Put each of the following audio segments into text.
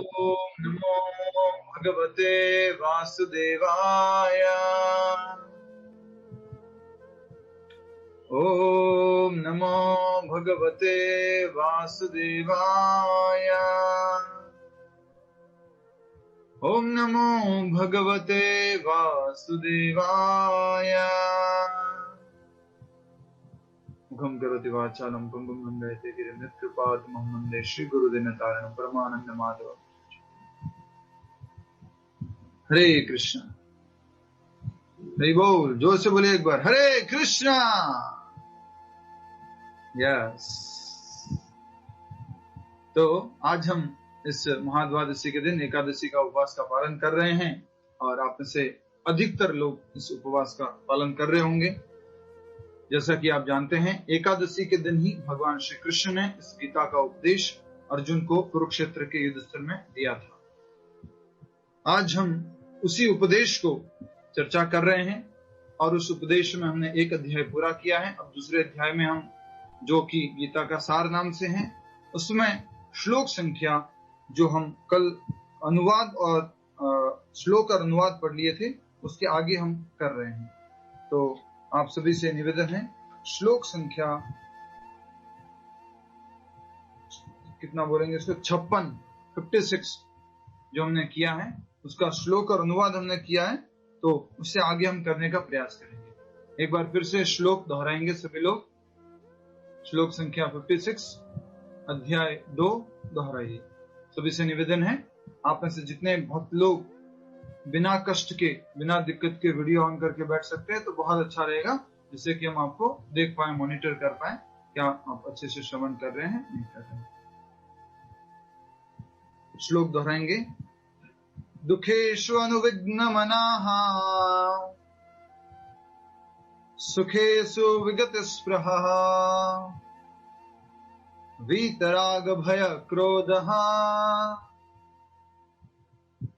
नमो भगवते वासुदेवाय। ओम नमो भगवते वासुदेवाय। ओम नमो भगवते वासुदेवाय। मुखं करोति वाचालं पंगुं लंघयते गिरिं यत्कृपातमहं वन्दे श्रीगुरुदिनतारिणं परमानन्दमाधवम्। हरे कृष्ण। हरि बोल, जोर से बोलिए एक बार, हरे कृष्णा। यस। तो आज हम इस महाद्वादशी के दिन एकादशी का उपवास का पालन कर रहे हैं और आप में से अधिकतर लोग इस उपवास का पालन कर रहे होंगे। जैसा कि आप जानते हैं, एकादशी के दिन ही भगवान श्री कृष्ण ने इस गीता का उपदेश अर्जुन को कुरुक्षेत्र के युद्ध स्थल में दिया था। आज हम उसी उपदेश को चर्चा कर रहे हैं और उस उपदेश में हमने एक अध्याय पूरा किया है। अब दूसरे अध्याय में हम, जो कि गीता का सार नाम से है, उसमें श्लोक संख्या जो हम कल अनुवाद और श्लोक और अनुवाद पढ़ लिए थे, उसके आगे हम कर रहे हैं। तो आप सभी से निवेदन है, श्लोक संख्या कितना बोलेंगे इसको, 56 जो हमने किया है, उसका श्लोक और अनुवाद हमने किया है, तो उससे आगे हम करने का प्रयास करेंगे। एक बार फिर से श्लोक दोहराएंगे सभी लोग। श्लोक संख्या 56 अध्याय 2 दोहराइए। सभी से निवेदन है, आप में से जितने भक्त लोग बिना कष्ट के, बिना दिक्कत के वीडियो ऑन करके बैठ सकते हैं तो बहुत अच्छा रहेगा, जिससे कि हम आपको देख पाए, मॉनिटर कर पाए, क्या आप अच्छे से श्रवण कर रहे हैं, नहीं कर रहे हैं। श्लोक दोहराएंगे। दुखेषु अनुविघ्न मनाः सुखेषु विगत स्पृहः वीतराग भय क्रोधः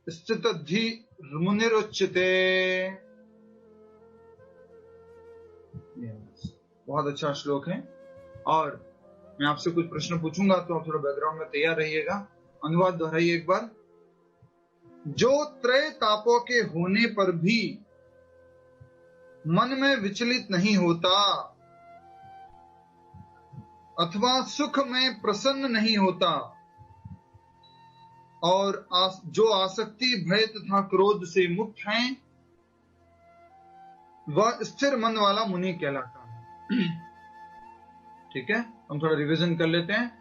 स्थितधि मुनिरुच्यते। बहुत अच्छा श्लोक है और मैं आपसे कुछ प्रश्न पूछूंगा तो आप थोड़ा बैकग्राउंड में तैयार रहिएगा। अनुवाद दोहराइए एक बार। जो त्रय तापों के होने पर भी मन में विचलित नहीं होता अथवा सुख में प्रसन्न नहीं होता और जो आसक्ति, भय तथा क्रोध से मुक्त हैं, वह स्थिर मन वाला मुनि कहलाता है। ठीक है, हम थोड़ा रिवीजन कर लेते हैं।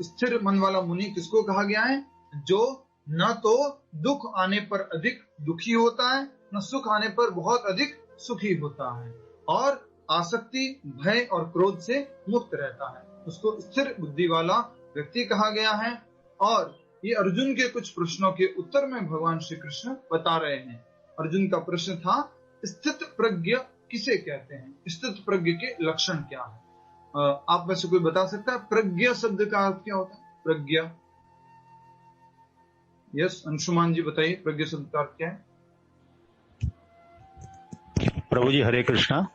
स्थिर मन वाला मुनि किसको कहा गया है? जो न तो दुख आने पर अधिक दुखी होता है, न सुख आने पर बहुत अधिक सुखी होता है, और आसक्ति, भय और क्रोध से मुक्त रहता है, उसको स्थिर बुद्धि वाला व्यक्ति कहा गया है। और ये अर्जुन के कुछ प्रश्नों के उत्तर में भगवान श्री कृष्ण बता रहे हैं। अर्जुन का प्रश्न था, स्थित प्रज्ञ किसे कहते हैं? स्थित प्रज्ञ के लक्षण क्या है? आप में से कोई बता सकता है प्रज्ञ शब्द का अर्थ क्या होता है? प्रज्ञ। यस, अंशुमान जी बताइए, प्रज्ञ शब्द का अर्थ क्या है? प्रभु जी हरे कृष्णा।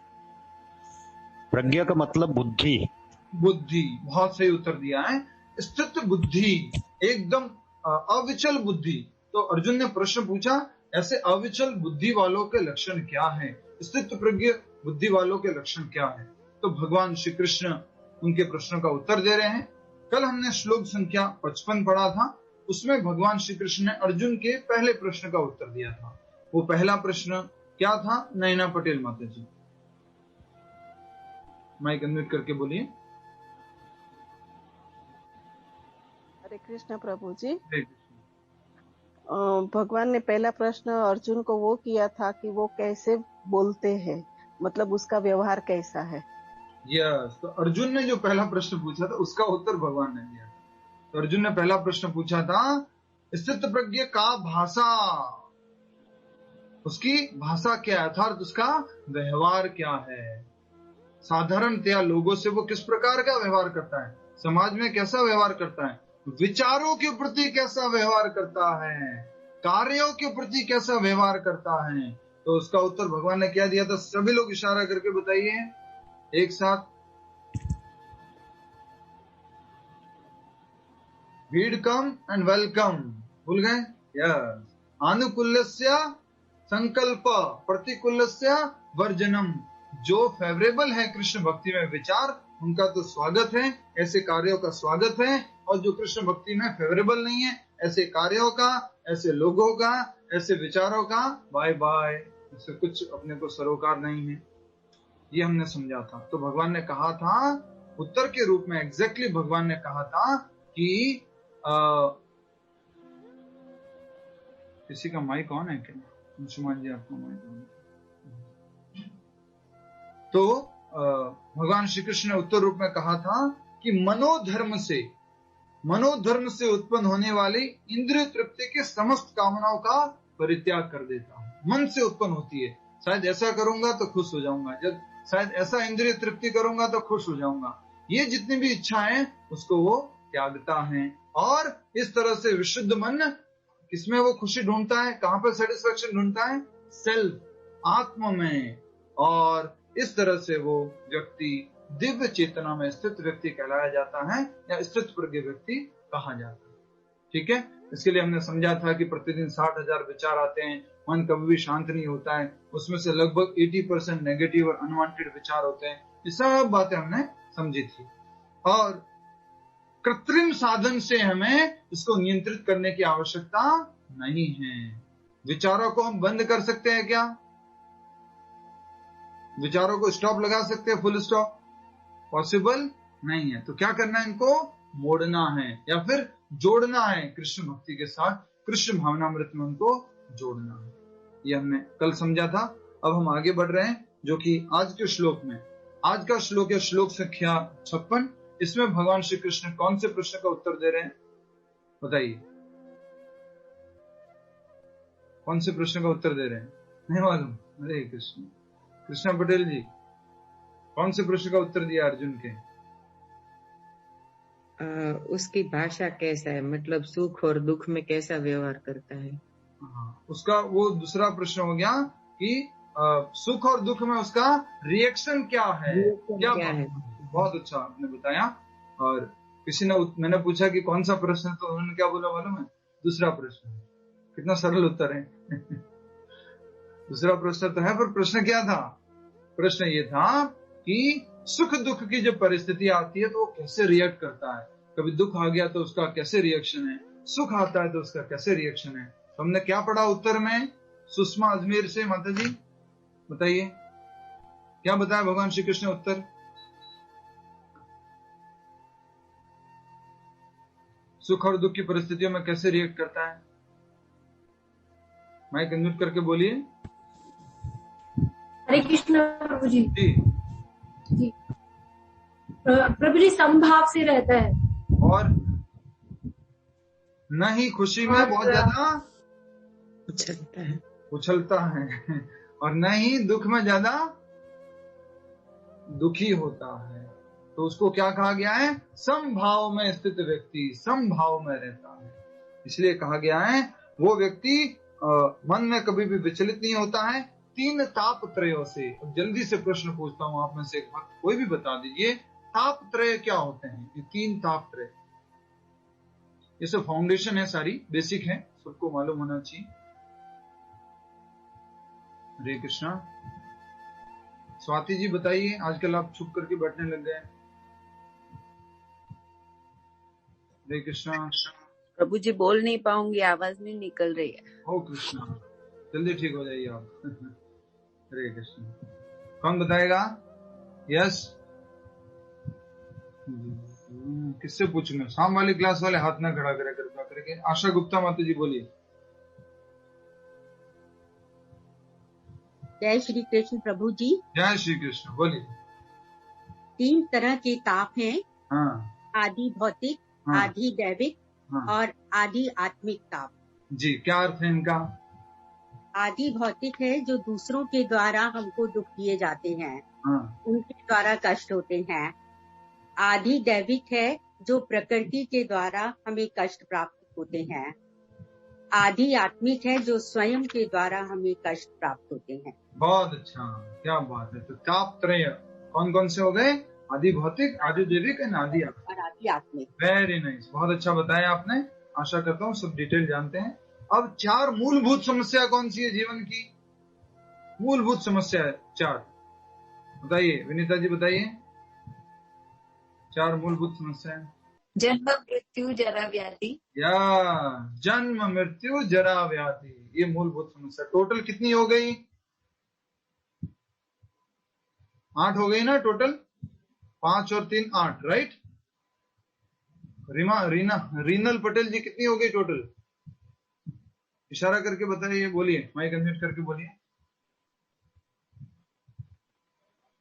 प्रज्ञा का मतलब बुद्धि। बुद्धि, बहुत सही उत्तर दिया है। स्थित बुद्धि, एकदम अविचल बुद्धि। तो अर्जुन ने प्रश्न पूछा, ऐसे अविचल बुद्धि वालों के लक्षण क्या हैं? स्थित प्रज्ञ बुद्धि वालों के लक्षण क्या हैं? तो भगवान श्री कृष्ण उनके प्रश्नों का उत्तर दे रहे हैं। कल हमने श्लोक संख्या 55 पढ़ा था, उसमें भगवान श्री कृष्ण ने अर्जुन के पहले प्रश्न का उत्तर दिया था। वो पहला प्रश्न क्या था? नैना पटेल माता जी, माइक अनम्यूट करके बोलिए। हरे कृष्ण प्रभु जी। भगवान ने पहला प्रश्न अर्जुन को वो किया था कि वो कैसे बोलते हैं, मतलब उसका व्यवहार कैसा है। यस, तो अर्जुन ने जो पहला प्रश्न पूछा था उसका उत्तर भगवान ने दिया। तो अर्जुन ने पहला प्रश्न पूछा था, स्थित प्रज्ञ का भाषा, उसकी भाषा क्या है, अर्थात उसका व्यवहार क्या है। साधारणतया लोगों से वो किस प्रकार का व्यवहार करता है, समाज में कैसा व्यवहार करता है, विचारों के प्रति कैसा व्यवहार करता है, कार्यों के प्रति कैसा व्यवहार करता है। तो उसका उत्तर भगवान ने क्या दिया था? सभी लोग इशारा करके बताइए एक साथ। Welcome and welcome. भूल गए? यस, अनुकूल्यस्य संकल्प प्रतिकूल्यस्य वर्जनम। जो फेवरेबल है कृष्ण भक्ति में विचार, उनका तो स्वागत है, ऐसे कार्यों का स्वागत है। और जो कृष्ण भक्ति में फेवरेबल नहीं है, ऐसे कार्यों का, ऐसे लोगों का, ऐसे विचारों का बाय बाय, इससे कुछ अपने को सरोकार नहीं है। ये हमने समझा था। तो भगवान ने कहा था उत्तर के रूप में, एग्जैक्टली भगवान ने कहा था कि किसी का माइक ऑन है क्या? मुसलमान जी आपका माइक ऑन है। तो भगवान श्री कृष्ण ने उत्तर रूप में कहा था कि मनोधर्म से उत्पन्न होने वाली इंद्रिय तृप्ति के समस्त कामनाओं का परित्याग कर देता हूं। मन से उत्पन्न होती है, शायद ऐसा करूंगा तो खुश हो जाऊंगा, जब शायद ऐसा इंद्रिय तृप्ति करूंगा तो खुश हो जाऊंगा, ये जितनी भी इच्छाएं उसको वो त्यागता है। और इस तरह से विशुद्ध मन किसमें वो खुशी ढूंढता है, कहां पर सेटिस्फेक्शन ढूंढता है? सेल्फ, आत्म में। और इस तरह से वो व्यक्ति दिव्य चेतना में स्थित व्यक्ति कहलाया जाता है, या स्थित प्रज्ञ व्यक्ति कहा जाता है। ठीक है, इसके लिए हमने समझा था कि प्रतिदिन 60,000 विचार आते हैं, मन कभी भी शांत नहीं होता है, उसमें से लगभग 80% नेगेटिव और अनवांटेड विचार होते हैं। ये सब बातें हमने समझी थी। और कृत्रिम साधन से हमें इसको नियंत्रित करने की आवश्यकता नहीं है। विचारों को हम बंद कर सकते हैं क्या? विचारों को स्टॉप लगा सकते हैं, फुल स्टॉप? पॉसिबल नहीं है। तो क्या करना है? इनको मोड़ना है या फिर जोड़ना है कृष्ण भक्ति के साथ, कृष्ण भावनामृत में उनको जोड़ना है। ये हमने कल समझा था। अब हम आगे बढ़ रहे हैं, जो कि आज के श्लोक में, आज का श्लोक है श्लोक संख्या 56। इसमें भगवान श्री कृष्ण कौन से प्रश्न का उत्तर दे रहे हैं? बताइए, कौन से प्रश्न का उत्तर दे रहे हैं? नहीं मालूम? हरे कृष्ण। कृष्णा पटेल जी, कौन से प्रश्न का उत्तर दिया अर्जुन के? उसकी भाषा कैसा है, मतलब सुख और दुख में कैसा व्यवहार करता है। उसका वो दूसरा प्रश्न हो गया कि सुख और दुख में उसका रिएक्शन क्या है, क्या है? बहुत अच्छा आपने बताया। और किसी ने, मैंने पूछा कि कौन सा प्रश्न, तो उन्होंने क्या बोला मालूम है? दूसरा प्रश्न। कितना सरल उत्तर है। दूसरा प्रश्न तो है, पर प्रश्न क्या था? प्रश्न ये था कि सुख दुख की जब परिस्थिति आती है तो वो कैसे रिएक्ट करता है। कभी दुख आ गया तो उसका कैसे रिएक्शन है, सुख आता है तो उसका कैसे रिएक्शन है। तो हमने क्या पढ़ा उत्तर में? सुषमा अजमेर से, माता जी बताइए क्या बताया भगवान श्री कृष्ण उत्तर? सुख और दुख की परिस्थितियों में कैसे रिएक्ट करता है? माइक अनम्यूट करके बोलिए। हरे कृष्ण प्रभु जी। जी प्रभु जी समभाव से रहता है, और न ही खुशी में बहुत ज्यादा उछलता है और न ही दुख में ज्यादा दुखी होता है। तो उसको क्या कहा गया है? समभाव में स्थित व्यक्ति, समभाव में रहता है। इसलिए कहा गया है वो व्यक्ति मन में कभी भी विचलित नहीं होता है। 3 तापत्रयों से, जल्दी से प्रश्न पूछता हूं आप में से एक बात, कोई भी बता दीजिए, तापत्रय क्या होते हैं? ये 3 तापत्रय, ये सब फाउंडेशन है, सारी बेसिक है, सबको मालूम होना चाहिए। हरे कृष्णा। स्वाति जी बताइए, आजकल आप छुप करके बैठने लग गए। हरे कृष्णा। प्रभु जी बोल नहीं पाऊंगी, आवाज नहीं निकल रही है। ओ कृष्णा, जल्दी ठीक हो जाइए आप। हरे कृष्ण। कौन बताएगा? यस, किससे पूछूंगा? शाम वाली क्लास वाले हाथ ना खड़ा करे कृपया करके। आशा गुप्ता माता जी बोलिए। जय श्री कृष्ण प्रभु जी। जय श्री कृष्ण, बोलिए। 3 तरह के ताप हैं। हाँ। आदि भौतिक, हाँ। आदि दैविक, हाँ। और आदि आत्मिक ताप। जी, क्या अर्थ है इनका? आदि भौतिक है जो दूसरों के द्वारा हमको दुख दिए जाते हैं, हाँ। उनके द्वारा कष्ट होते हैं। आदि दैविक है जो प्रकृति के द्वारा हमें कष्ट प्राप्त होते हैं। आदि आत्मिक है जो स्वयं के द्वारा हमें कष्ट प्राप्त होते हैं। बहुत अच्छा, क्या बात है। तो ताप त्रय कौन कौन से हो गए? आदि भौतिक, आदि दैविक एंड आदि और आदि आत्मिक। वेरी नाइस, बहुत अच्छा बताया आपने। आशा करता हूँ सब डिटेल जानते हैं। अब 4 मूलभूत समस्या कौन सी है जीवन की? मूलभूत समस्या है 4, बताइए विनीता जी, बताइए 4 मूलभूत समस्या है। जन्म मृत्यु जरा व्याधि। या जन्म मृत्यु जरा व्याधि, ये मूलभूत समस्या। टोटल कितनी हो गई? 8 हो गई ना टोटल, 5 और 3 8, राइट? रीनल पटेल जी कितनी हो गई टोटल? इशारा करके बताइए, बोलिए, माइक अनम्यूट करके बोलिए।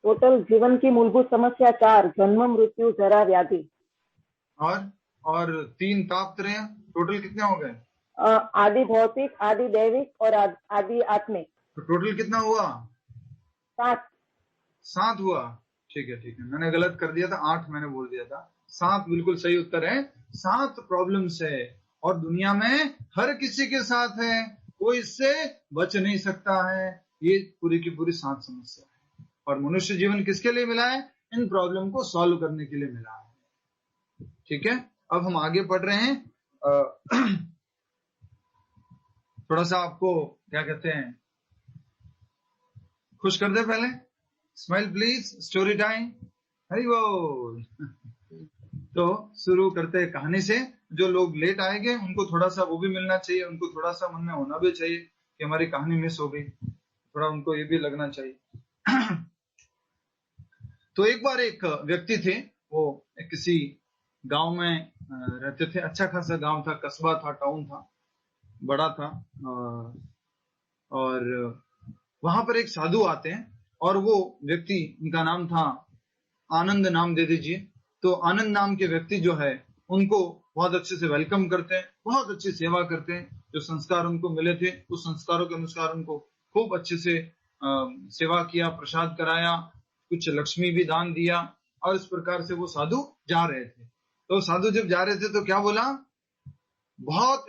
टोटल जीवन की मूलभूत समस्या 4, जन्म मृत्यु जरा व्याधि। और 3 तापत्रय, टोटल कितने हो गए? आदि भौतिक, आदि दैविक और आदि आत्मिक। तो टोटल कितना हुआ? 7 हुआ। ठीक है, मैंने गलत कर दिया था, 8 मैंने बोल दिया था। 7 बिल्कुल सही उत्तर है। 7 प्रॉब्लम्स है और दुनिया में हर किसी के साथ है, कोई इससे बच नहीं सकता है। ये पूरी की पूरी 7 समस्या है और मनुष्य जीवन किसके लिए मिला है? इन प्रॉब्लम को सॉल्व करने के लिए मिला है। ठीक है, अब हम आगे पढ़ रहे हैं। थोड़ा सा आपको क्या कहते हैं, खुश कर दे पहले। स्माइल प्लीज, स्टोरी टाइम, हरी बोल। तो शुरू करते हैं कहानी से। जो लोग लेट आएंगे उनको थोड़ा सा वो भी मिलना चाहिए, उनको थोड़ा सा मन में होना भी चाहिए कि हमारी कहानी मिस हो गई, थोड़ा उनको ये भी लगना चाहिए। तो एक बार एक व्यक्ति थे, वो किसी गांव में रहते थे। अच्छा खासा गांव था, कस्बा था, टाउन था, बड़ा था। और वहां पर एक साधु आते हैं और वो व्यक्ति, उनका नाम था आनंद, नाम दे दीजिए। तो आनंद नाम के व्यक्ति जो है उनको बहुत अच्छे से वेलकम करते हैं, बहुत अच्छी सेवा करते हैं। जो संस्कार उनको मिले थे उस संस्कारों के अनुसार उनको खूब अच्छे से सेवा किया, प्रसाद कराया, कुछ लक्ष्मी भी दान दिया। और इस प्रकार से वो साधु जा रहे थे। तो साधु जब जा रहे थे तो क्या बोला? बहुत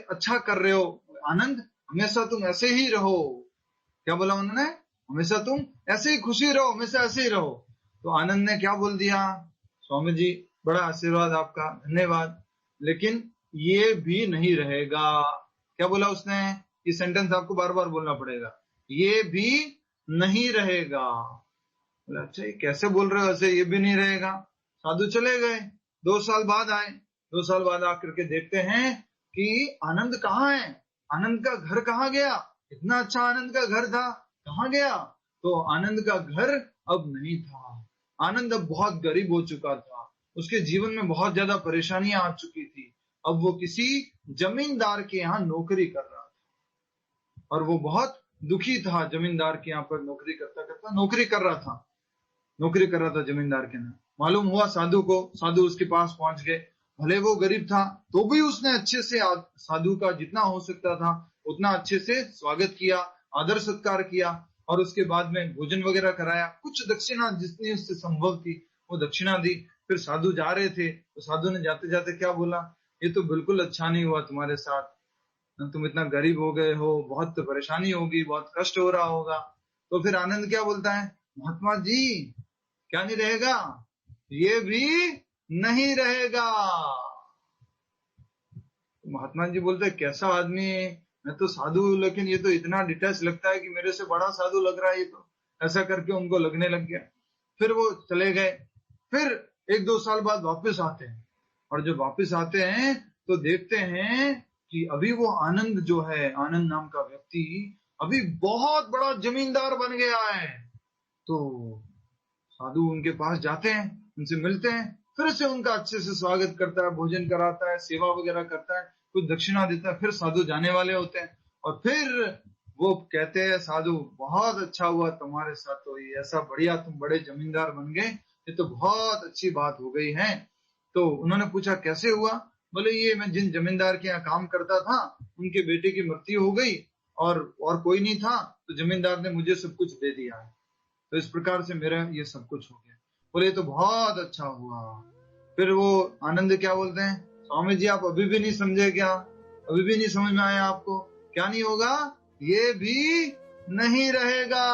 अच्छा कर रहे हो आनंद, हमेशा तुम ऐसे ही रहो। क्या बोला उन्होंने? हमेशा तुम ऐसे ही खुशी रहो, हमेशा ऐसे ही रहो। तो आनंद ने क्या बोल दिया? स्वामी जी बड़ा आशीर्वाद आपका, धन्यवाद, लेकिन ये भी नहीं रहेगा। क्या बोला उसने? ये सेंटेंस आपको बार बार बोलना पड़ेगा, ये भी नहीं रहेगा। बोला अच्छा ये कैसे बोल रहे हो ऐसे, ये भी नहीं रहेगा। साधु चले गए। 2 साल बाद आए। 2 साल बाद आकर के देखते हैं कि आनंद कहाँ है, आनंद का घर कहाँ गया? इतना अच्छा आनंद का घर था, कहाँ गया? तो आनंद का घर अब नहीं था। आनंद अब बहुत गरीब हो चुका था, उसके जीवन में बहुत ज्यादा परेशानियां आ चुकी थी। अब वो किसी जमींदार के यहाँ नौकरी कर रहा था और वो बहुत दुखी था। जमींदार के यहाँ पर नौकरी कर रहा था जमींदार के यहाँ। मालूम हुआ साधु को, साधु उसके पास पहुंच गए। भले वो गरीब था तो भी उसने अच्छे से साधु का जितना हो सकता था उतना अच्छे से स्वागत किया, आदर सत्कार किया और उसके बाद में भोजन वगैरह कराया। कुछ दक्षिणा जितनी उससे संभव थी वो दक्षिणा दी। फिर साधु जा रहे थे तो साधु ने जाते जाते क्या बोला? ये तो बिल्कुल अच्छा नहीं हुआ तुम्हारे साथ, तुम इतना गरीब हो गए हो, बहुत परेशानी होगी, बहुत कष्ट हो रहा होगा। तो फिर आनंद क्या बोलता है? महात्मा जी क्या नहीं रहेगा? ये भी नहीं रहेगा। महात्मा जी बोलते कैसा आदमी है, मैं तो साधु हूं लेकिन ये तो इतना डिटैच लगता है कि मेरे से बड़ा साधु लग रहा है ये तो। ऐसा करके उनको लगने लग गया। फिर वो चले गए। फिर 1-2 साल बाद वापस आते हैं और जब वापस आते हैं तो देखते हैं कि अभी वो आनंद जो है, आनंद नाम का व्यक्ति अभी बहुत बड़ा जमींदार बन गया है। तो साधु उनके पास जाते हैं, उनसे मिलते हैं, फिर से उनका अच्छे से स्वागत करता है, भोजन कराता है, सेवा वगैरह करता है, कुछ दक्षिणा देता है। फिर साधु जाने वाले होते हैं और फिर वो कहते हैं साधु बहुत अच्छा हुआ तुम्हारे साथ, तो ये ऐसा बढ़िया तुम बड़े जमींदार बन गए, ये तो बहुत अच्छी बात हो गई है। तो उन्होंने पूछा कैसे हुआ? बोले ये मैं जिन जमींदार के यहाँ काम करता था उनके बेटे की मृत्यु हो गई और कोई नहीं था, तो जमींदार ने मुझे सब कुछ दे दिया है, तो इस प्रकार से मेरा ये सब कुछ हो गया। बोले तो बहुत अच्छा हुआ। फिर वो आनंद क्या बोलते हैं? स्वामी जी आप अभी भी नहीं समझे क्या? अभी भी नहीं समझ में आया आपको? क्या नहीं होगा? ये भी नहीं रहेगा।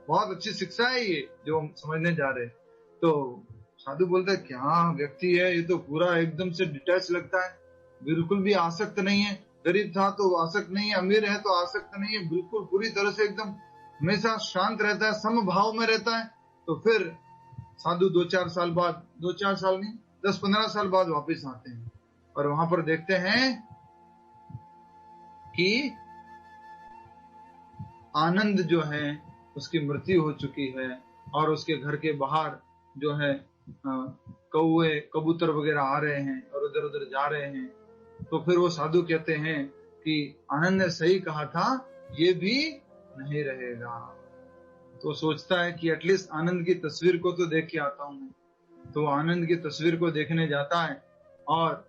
बहुत अच्छी शिक्षा है ये जो हम समझने जा रहे हैं। तो साधु बोलते हैं क्या व्यक्ति है ये, तो पूरा एकदम से डिटैच लगता है, बिल्कुल भी आसक्त नहीं है, गरीब था तो आसक्त नहीं है, अमीर है तो आसक्त नहीं है, बिल्कुल पूरी तरह से एकदम हमेशा शांत रहता है, समभाव में रहता है, तो फिर साधु 2-4 साल बाद, 2-4 साल नहीं 10-15 साल बाद वापस आते हैं और वहां पर देखते हैं कि आनंद जो है उसकी मृत्यु हो चुकी है और उसके घर के बाहर जो है कौवे कबूतर वगैरह आ रहे हैं और उधर उधर जा रहे हैं। तो फिर वो साधु कहते हैं कि आनंद ने सही कहा था, ये भी नहीं रहेगा। तो सोचता है कि एटलीस्ट आनंद की तस्वीर को तो देख के आता हूं मैं। तो आनंद की तस्वीर को देखने जाता है और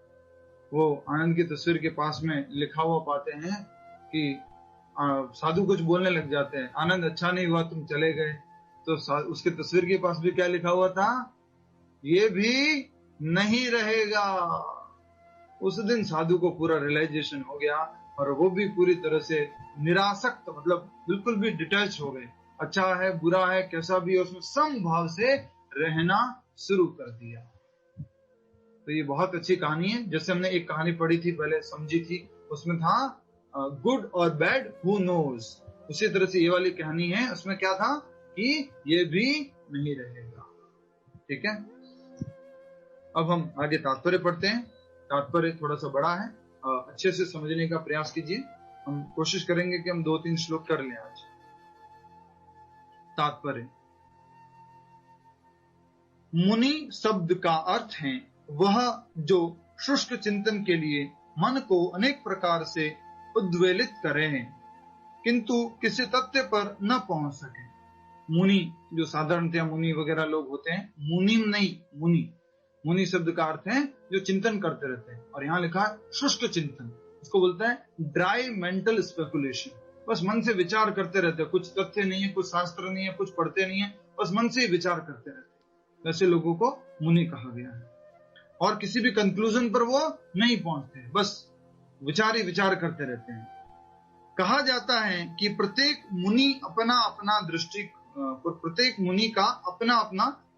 वो आनंद की तस्वीर के पास में लिखा हुआ पाते हैं कि साधु कुछ बोलने लग जाते हैं, आनंद अच्छा नहीं हुआ तुम चले गए। तो उसके तस्वीर के पास भी क्या लिखा हुआ था, ये भी नहीं रहेगा। उस दिन साधु को पूरा रियलाइजेशन हो गया और वो भी पूरी तरह से निरासक्त, मतलब बिल्कुल भी डिटैच हो गए। अच्छा है बुरा है कैसा भी है उसमें समभाव से रहना शुरू कर दिया। तो ये बहुत अच्छी कहानी है। जैसे हमने एक कहानी पढ़ी थी पहले, समझी थी, उसमें था गुड और बैड हु नोज। उसी तरह से ये वाली कहानी है, उसमें क्या था कि ये भी नहीं रहेगा। ठीक है, अब हम आगे तात्पर्य पढ़ते हैं। तात्पर्य थोड़ा सा बड़ा है, अच्छे से समझने का प्रयास कीजिए। हम कोशिश करेंगे कि हम 2-3 श्लोक कर लें आज। तात्पर्य, मुनि शब्द का अर्थ है वह जो शुष्क चिंतन के लिए मन को अनेक प्रकार से उद्वेलित करे किंतु किसी तथ्य पर न पहुंच सके। मुनि जो साधारणतया मुनि वगैरह लोग होते हैं, मुनिम नहीं, मुनि। मुनि शब्द का अर्थ है जो चिंतन करते रहते हैं, और यहाँ लिखा है शुष्क चिंतन। इसको बोलते हैं ड्राई मेंटल स्पेकुलेशन। बस मन से विचार करते रहते हैं, कुछ तथ्य नहीं है, कुछ शास्त्र नहीं है, कुछ पढ़ते नहीं है, बस मन से ही विचार करते रहते हैं। वैसे लोगों को मुनि कहा गया है। और किसी भी कंक्लूजन पर वो नहीं पहुंचते, बस विचार ही विचार करते रहते हैं। कहा जाता है कि प्रत्येक मुनि का अपना अपना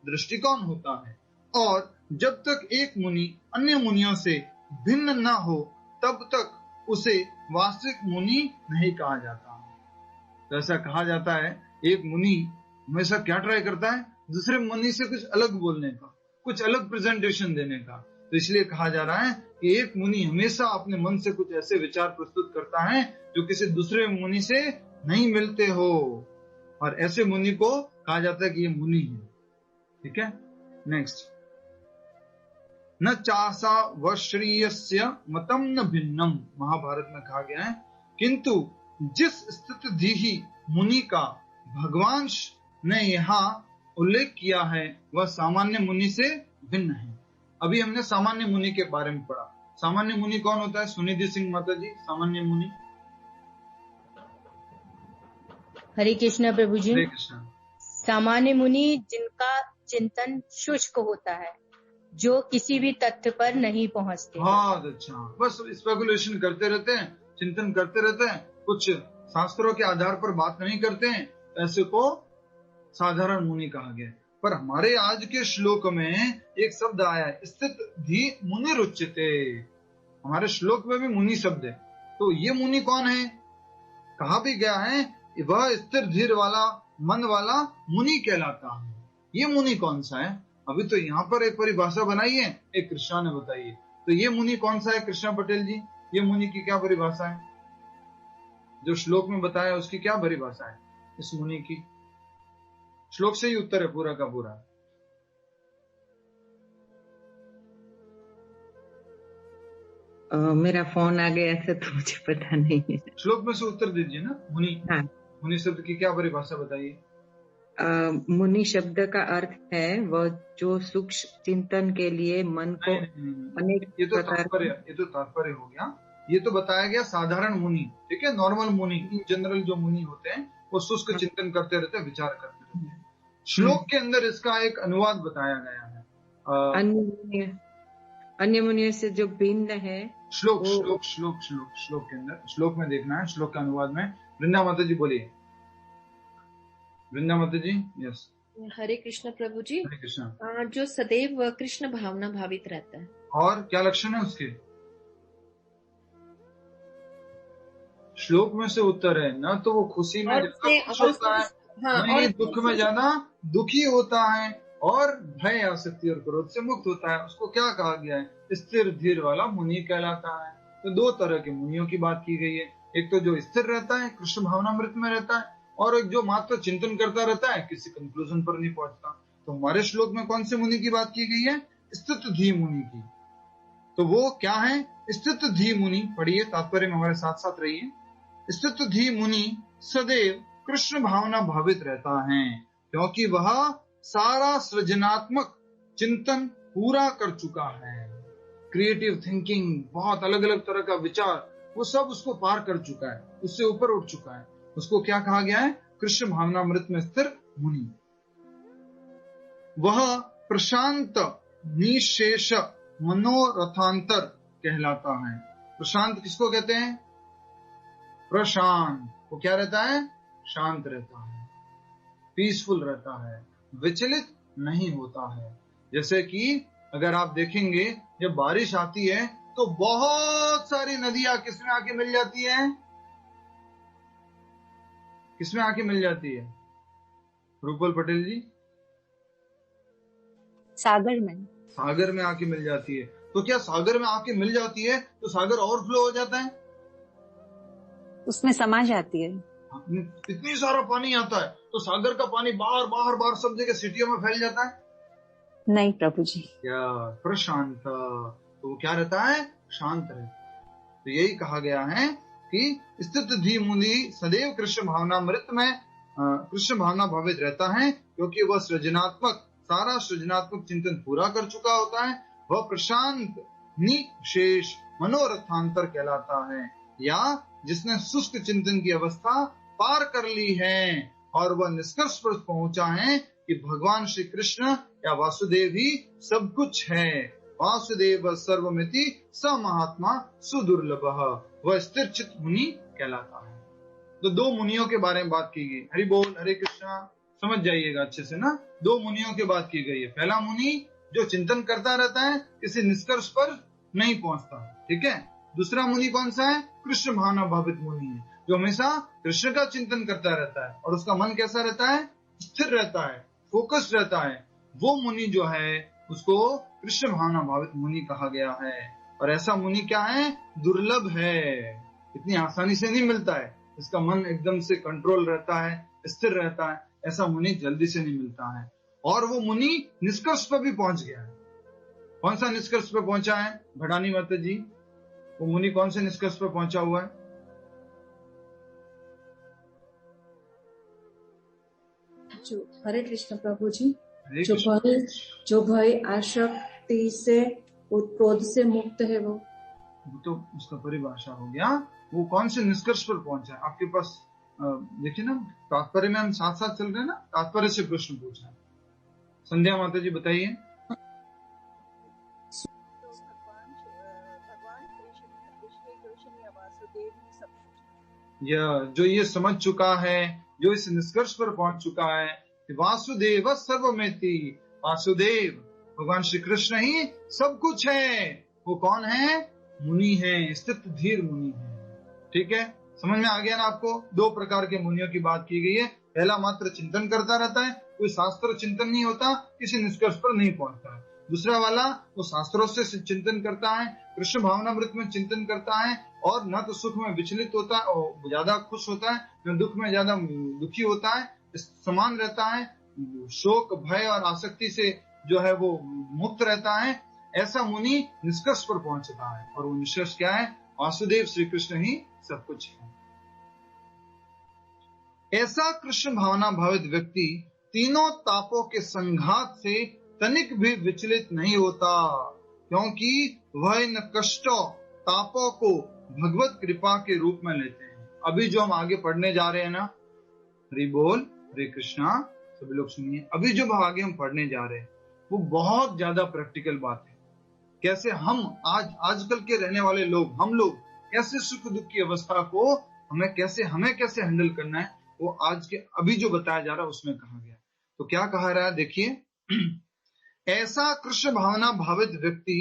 दृष्टिकोण होता है, और जब तक एक मुनि अन्य मुनियों से भिन्न न हो तब तक उसे वास्तविक मुनि नहीं कहा जाता। तो ऐसा कहा जाता है एक मुनि हमेशा क्या ट्राई करता है, दूसरे मुनि से कुछ अलग बोलने का, कुछ अलग प्रेजेंटेशन देने का। तो इसलिए कहा जा रहा है कि एक मुनि हमेशा अपने मन से कुछ ऐसे विचार प्रस्तुत करता है जो किसी दूसरे मुनि से नहीं मिलते हो, और ऐसे मुनि को कहा जाता है कि ये मुनि है। ठीक है, नेक्स्ट। न चासा वश्रीयस्य मतम न भिन्नम, महाभारत में कहा गया है, किंतु जिस स्थिति मुनि का भगवान ने यहाँ उल्लेख किया है वह सामान्य मुनि से भिन्न है। अभी हमने सामान्य मुनि के बारे में पढ़ा। सामान्य मुनि कौन होता है? सुनिधि सिंह माता जी, सामान्य मुनि। हरे कृष्णा प्रभु जी। हरे कृष्णा। सामान्य मुनि जिनका चिंतन शुष्क होता है, जो किसी भी तथ्य पर नहीं पहुंचते। बहुत अच्छा, बस स्पेकुलेशन करते रहते हैं, चिंतन करते रहते हैं, कुछ शास्त्रों के आधार पर बात नहीं करते हैं, ऐसे को साधारण मुनि कहा गया। पर हमारे आज के श्लोक में एक शब्द आया है, स्थित धी मुनि रुच्यते। हमारे श्लोक में भी मुनि शब्द है। तो ये मुनि कौन है? कहा भी गया है वह स्थिर धीर वाला, मन वाला मुनि कहलाता है। ये मुनि कौन सा है? अभी तो यहाँ पर एक परिभाषा बनाई है, एक कृष्णा ने बताई है। तो ये मुनि कौन सा है कृष्णा पटेल जी? ये मुनि की क्या परिभाषा है? जो श्लोक में बताया उसकी क्या परिभाषा है इस मुनि की? श्लोक से ही उत्तर है पूरा का पूरा। मेरा फोन आ गया था तो मुझे पता नहीं है। श्लोक में से उत्तर दीजिए ना। मुनि, हाँ। मुनि शब्द की क्या परिभाषा बताइए? मुनि शब्द का अर्थ है वह जो सूक्ष्म चिंतन के लिए मन को अनेक ये तो तात्पर्य हो गया। ये तो बताया गया साधारण मुनि, ठीक है, नॉर्मल मुनि, इन जनरल जो मुनि होते हैं वो शुष्क चिंतन करते रहते हैं, विचार करते रहते हैं। श्लोक के अंदर इसका एक अनुवाद बताया गया है। अन्य मुनियों से जो भिन्न है। श्लोक के अंदर, श्लोक में देखना है, श्लोक के अनुवाद में। वृंदा माता जी बोलिए। वृंदा माता जी। यस। हरे कृष्ण प्रभु जी। हरे कृष्ण। जो सदैव कृष्ण भावना भावित रहता है। और क्या लक्षण है उसके? श्लोक में से उत्तर है। न तो वो खुशी में ज्यादा खुश होता है, न ही दुख में ज्यादा दुखी होता है, और भय, आसक्ति और क्रोध से मुक्त होता है। उसको क्या कहा गया है? स्थिर धीर वाला मुनि कहलाता है। तो दो तरह के मुनियों की बात की गई है, एक तो जो स्थिर रहता है, कृष्ण भावनामृत में रहता है, और एक जो मात्र चिंतन करता रहता है, किसी कंक्लूजन पर नहीं पहुंचता। तो हमारे श्लोक में कौन से मुनि की बात की गई है? स्थित धी मुनि की। तो वो क्या है? स्थित धी मुनि। पढ़िए, तात्पर्य में हमारे साथ साथ रहिए। स्थित धी मुनि सदैव कृष्ण भावना भावित रहता है, क्योंकि वह सारा सृजनात्मक चिंतन पूरा कर चुका है। क्रिएटिव थिंकिंग, बहुत अलग अलग तरह का विचार, वो सब उसको पार कर चुका है, उससे ऊपर उठ चुका है। उसको क्या कहा गया है? कृष्ण भावनामृत में स्थिर मुनि। वह प्रशांत निशेष मनोरथांतर कहलाता है। प्रशांत किसको कहते हैं? प्रशांत। वो क्या रहता है? शांत रहता है, पीसफुल रहता है, विचलित नहीं होता है। जैसे कि अगर आप देखेंगे, जब बारिश आती है तो बहुत सारी नदियां किसमें आके मिल जाती हैं? किसमें आके मिल जाती है? रूपल पटेल जी? सागर में। सागर में आके मिल जाती है। तो क्या सागर में आके मिल जाती है तो सागर ओवरफ्लो हो जाता है? उसमें समा जाती है। इतनी सारा पानी आता है तो सागर का पानी बाहर बाहर बाहर सब जगह सिटियों में फैल जाता है? नहीं प्रभु जी। क्या? प्रशांत। तो वो क्या रहता है? शांत रहता है। तो यही कहा गया है कि स्थित धी मुनि सदैव कृष्ण भावनामृत में कृष्ण भावना भावित रहता है, क्योंकि वह सारा सृजनात्मक चिंतन पूरा कर चुका होता है। वह प्रशांत निशेष मनोरथांतर कहलाता है, या जिसने शुष्क चिंतन की अवस्था पार कर ली है और वह निष्कर्ष पर पहुंचा है कि भगवान श्री कृष्ण या वासुदेव ही सब कुछ है। वासुदेव सर्वमिति स महात्मा सुदुर्लभः। वह स्थिर चित्त मुनि कहलाता है। तो दो मुनियों के बारे में बात की गई। हरि बोल, हरे कृष्णा। समझ जाइएगा अच्छे से ना। दो मुनियों की बात की गई है। पहला मुनि जो चिंतन करता रहता है, किसी निष्कर्ष पर नहीं पहुंचता, ठीक है। दूसरा मुनि कौन सा है? कृष्ण भावना भावित मुनि है, जो हमेशा कृष्ण का चिंतन करता रहता है और उसका मन कैसा रहता है? स्थिर रहता है, फोकस रहता है। वो मुनि जो है उसको कृष्ण भावना भावित मुनि कहा गया है। और ऐसा मुनि क्या है? दुर्लभ है, इतनी आसानी से नहीं मिलता है। इसका मन एकदम से कंट्रोल रहता है, स्थिर रहता है। ऐसा मुनि जल्दी से नहीं मिलता है। और वो मुनि निष्कर्ष पर भी पहुंच गया है। कौन सा निष्कर्ष पर पहुंचा है? भड़ानी माता जी, वो मुनि कौन से निष्कर्ष पर पहुंचा हुआ है? जो हरे कृष्ण प्रभु जी, जो भय आसक्ति से क्रोध से मुक्त है, वो तो उसका परिभाषा हो गया। वो कौन से निष्कर्ष पर पहुंचा है? आपके पास देखिए ना, तात्पर्य में हम साथ साथ चल रहे हैं ना। तात्पर्य से प्रश्न पूछा है। संध्या माता जी बताइए। जो ये समझ चुका है, जो इस निष्कर्ष पर पहुंच चुका है कि वासुदेव सर्वमेति, वासुदेव भगवान श्री कृष्ण ही सब कुछ है। वो कौन है? मुनि है, स्थित धीर मुनि है। ठीक है, समझ में आ गया ना आपको? दो प्रकार के मुनियों की बात की गई है। पहला मात्र चिंतन करता रहता है, कोई शास्त्र चिंतन नहीं होता, किसी निष्कर्ष पर नहीं पहुंचता है। दूसरा वाला वो शास्त्रों से चिंतन करता है, कृष्ण भावनामृत में चिंतन करता है, और न तो सुख में विचलित होता है और ज्यादा खुश होता है, न दुख में ज्यादा दुखी होता है, समान रहता है, शोक भय और आसक्ति से जो है वो मुक्त रहता है। ऐसा मुनि निष्कर्ष पर पहुंचता है, और वो निष्कर्ष क्या है? वासुदेव श्री कृष्ण ही सब कुछ है। ऐसा कृष्ण भावना भावित व्यक्ति तीनों तापों के संघात से तनिक भी विचलित नहीं होता, क्योंकि वह इन कष्टों तापों को भगवत कृपा के रूप में लेते हैं। अभी जो हम आगे पढ़ने जा रहे हैं ना, हरि बोल, हरे कृष्णा, सभी लोग सुनिए। अभी जो आगे हम पढ़ने जा रहे हैं वो बहुत ज्यादा प्रैक्टिकल बात है। कैसे हम आजकल के रहने वाले लोग, हम लोग कैसे सुख दुख की अवस्था को हमें कैसे हैंडल करना है, वो आज के अभी जो बताया जा रहा है उसमें कहा गया। तो क्या कहा रहा है देखिए, ऐसा कृष्ण भावना भावित व्यक्ति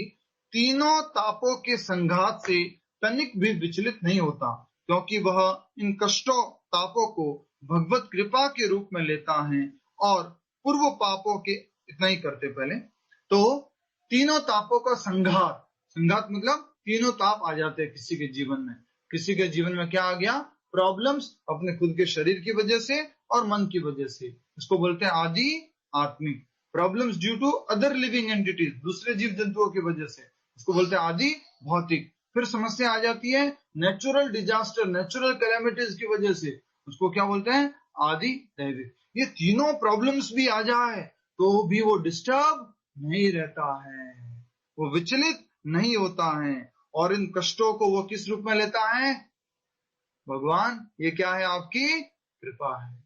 तीनों तापों के संघात से तनिक भी विचलित नहीं होता, क्योंकि वह इन कष्टों तापों को भगवत कृपा के रूप में लेता है और पूर्व पापों के, इतना ही करते पहले, तो तीनों तापों का संघात मतलब तीनों ताप आ जाते हैं किसी के जीवन में। किसी के जीवन में क्या आ गया? प्रॉब्लम्स, अपने खुद के शरीर की वजह से और मन की वजह से। इसको बोलते हैं आदि आत्मिक। Problems due to other living entities, दूसरे जीव जंतुओं की वजह से, इसको बोलते हैं आदि भौतिक। फिर समस्या आ जाती है नेचुरल डिजास्टर, नेचुरल कैलेमिटीज की वजह से, उसको क्या बोलते हैं? आदि दैविक। ये तीनों प्रॉब्लम्स भी आ जाए तो भी वो डिस्टर्ब नहीं रहता है, वो विचलित नहीं होता है, और इन कष्टों को वो किस रूप में लेता है? भगवान ये क्या है? आपकी कृपा है।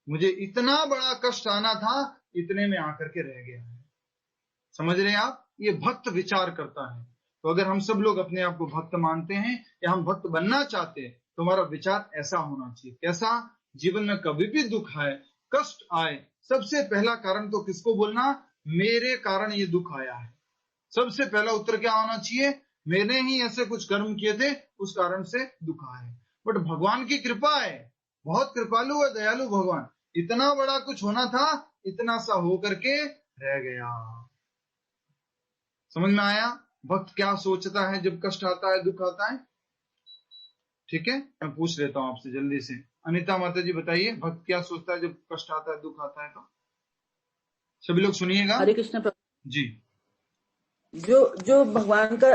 मुझे इतना बड़ा कष्ट आना था, इतने में आकर के रह गया है। समझ रहे हैं आप? ये भक्त विचार करता है। तो अगर हम सब लोग अपने आप को भक्त मानते हैं या हम भक्त बनना चाहते हैं तो हमारा विचार ऐसा होना चाहिए। कैसा? जीवन में कभी भी दुख आए, कष्ट आए, सबसे पहला कारण तो किसको बोलना? मेरे कारण ये दुख आया है। सबसे पहला उत्तर क्या होना चाहिए? मैंने ही ऐसे कुछ कर्म किए थे, उस कारण से दुख आए। बट भगवान की कृपा है, बहुत कृपालु है, दयालु भगवान। इतना बड़ा कुछ होना था, इतना सा हो करके रह गया। समझ में आया भक्त क्या सोचता है जब कष्ट आता है, दुख आता है? ठीक है, मैं पूछ लेता हूं आपसे जल्दी से। अनिता माता जी बताइए, भक्त क्या सोचता है जब कष्ट आता है, दुख आता है? तो सभी लोग सुनिएगा। हरे कृष्ण जी। जो भगवान का,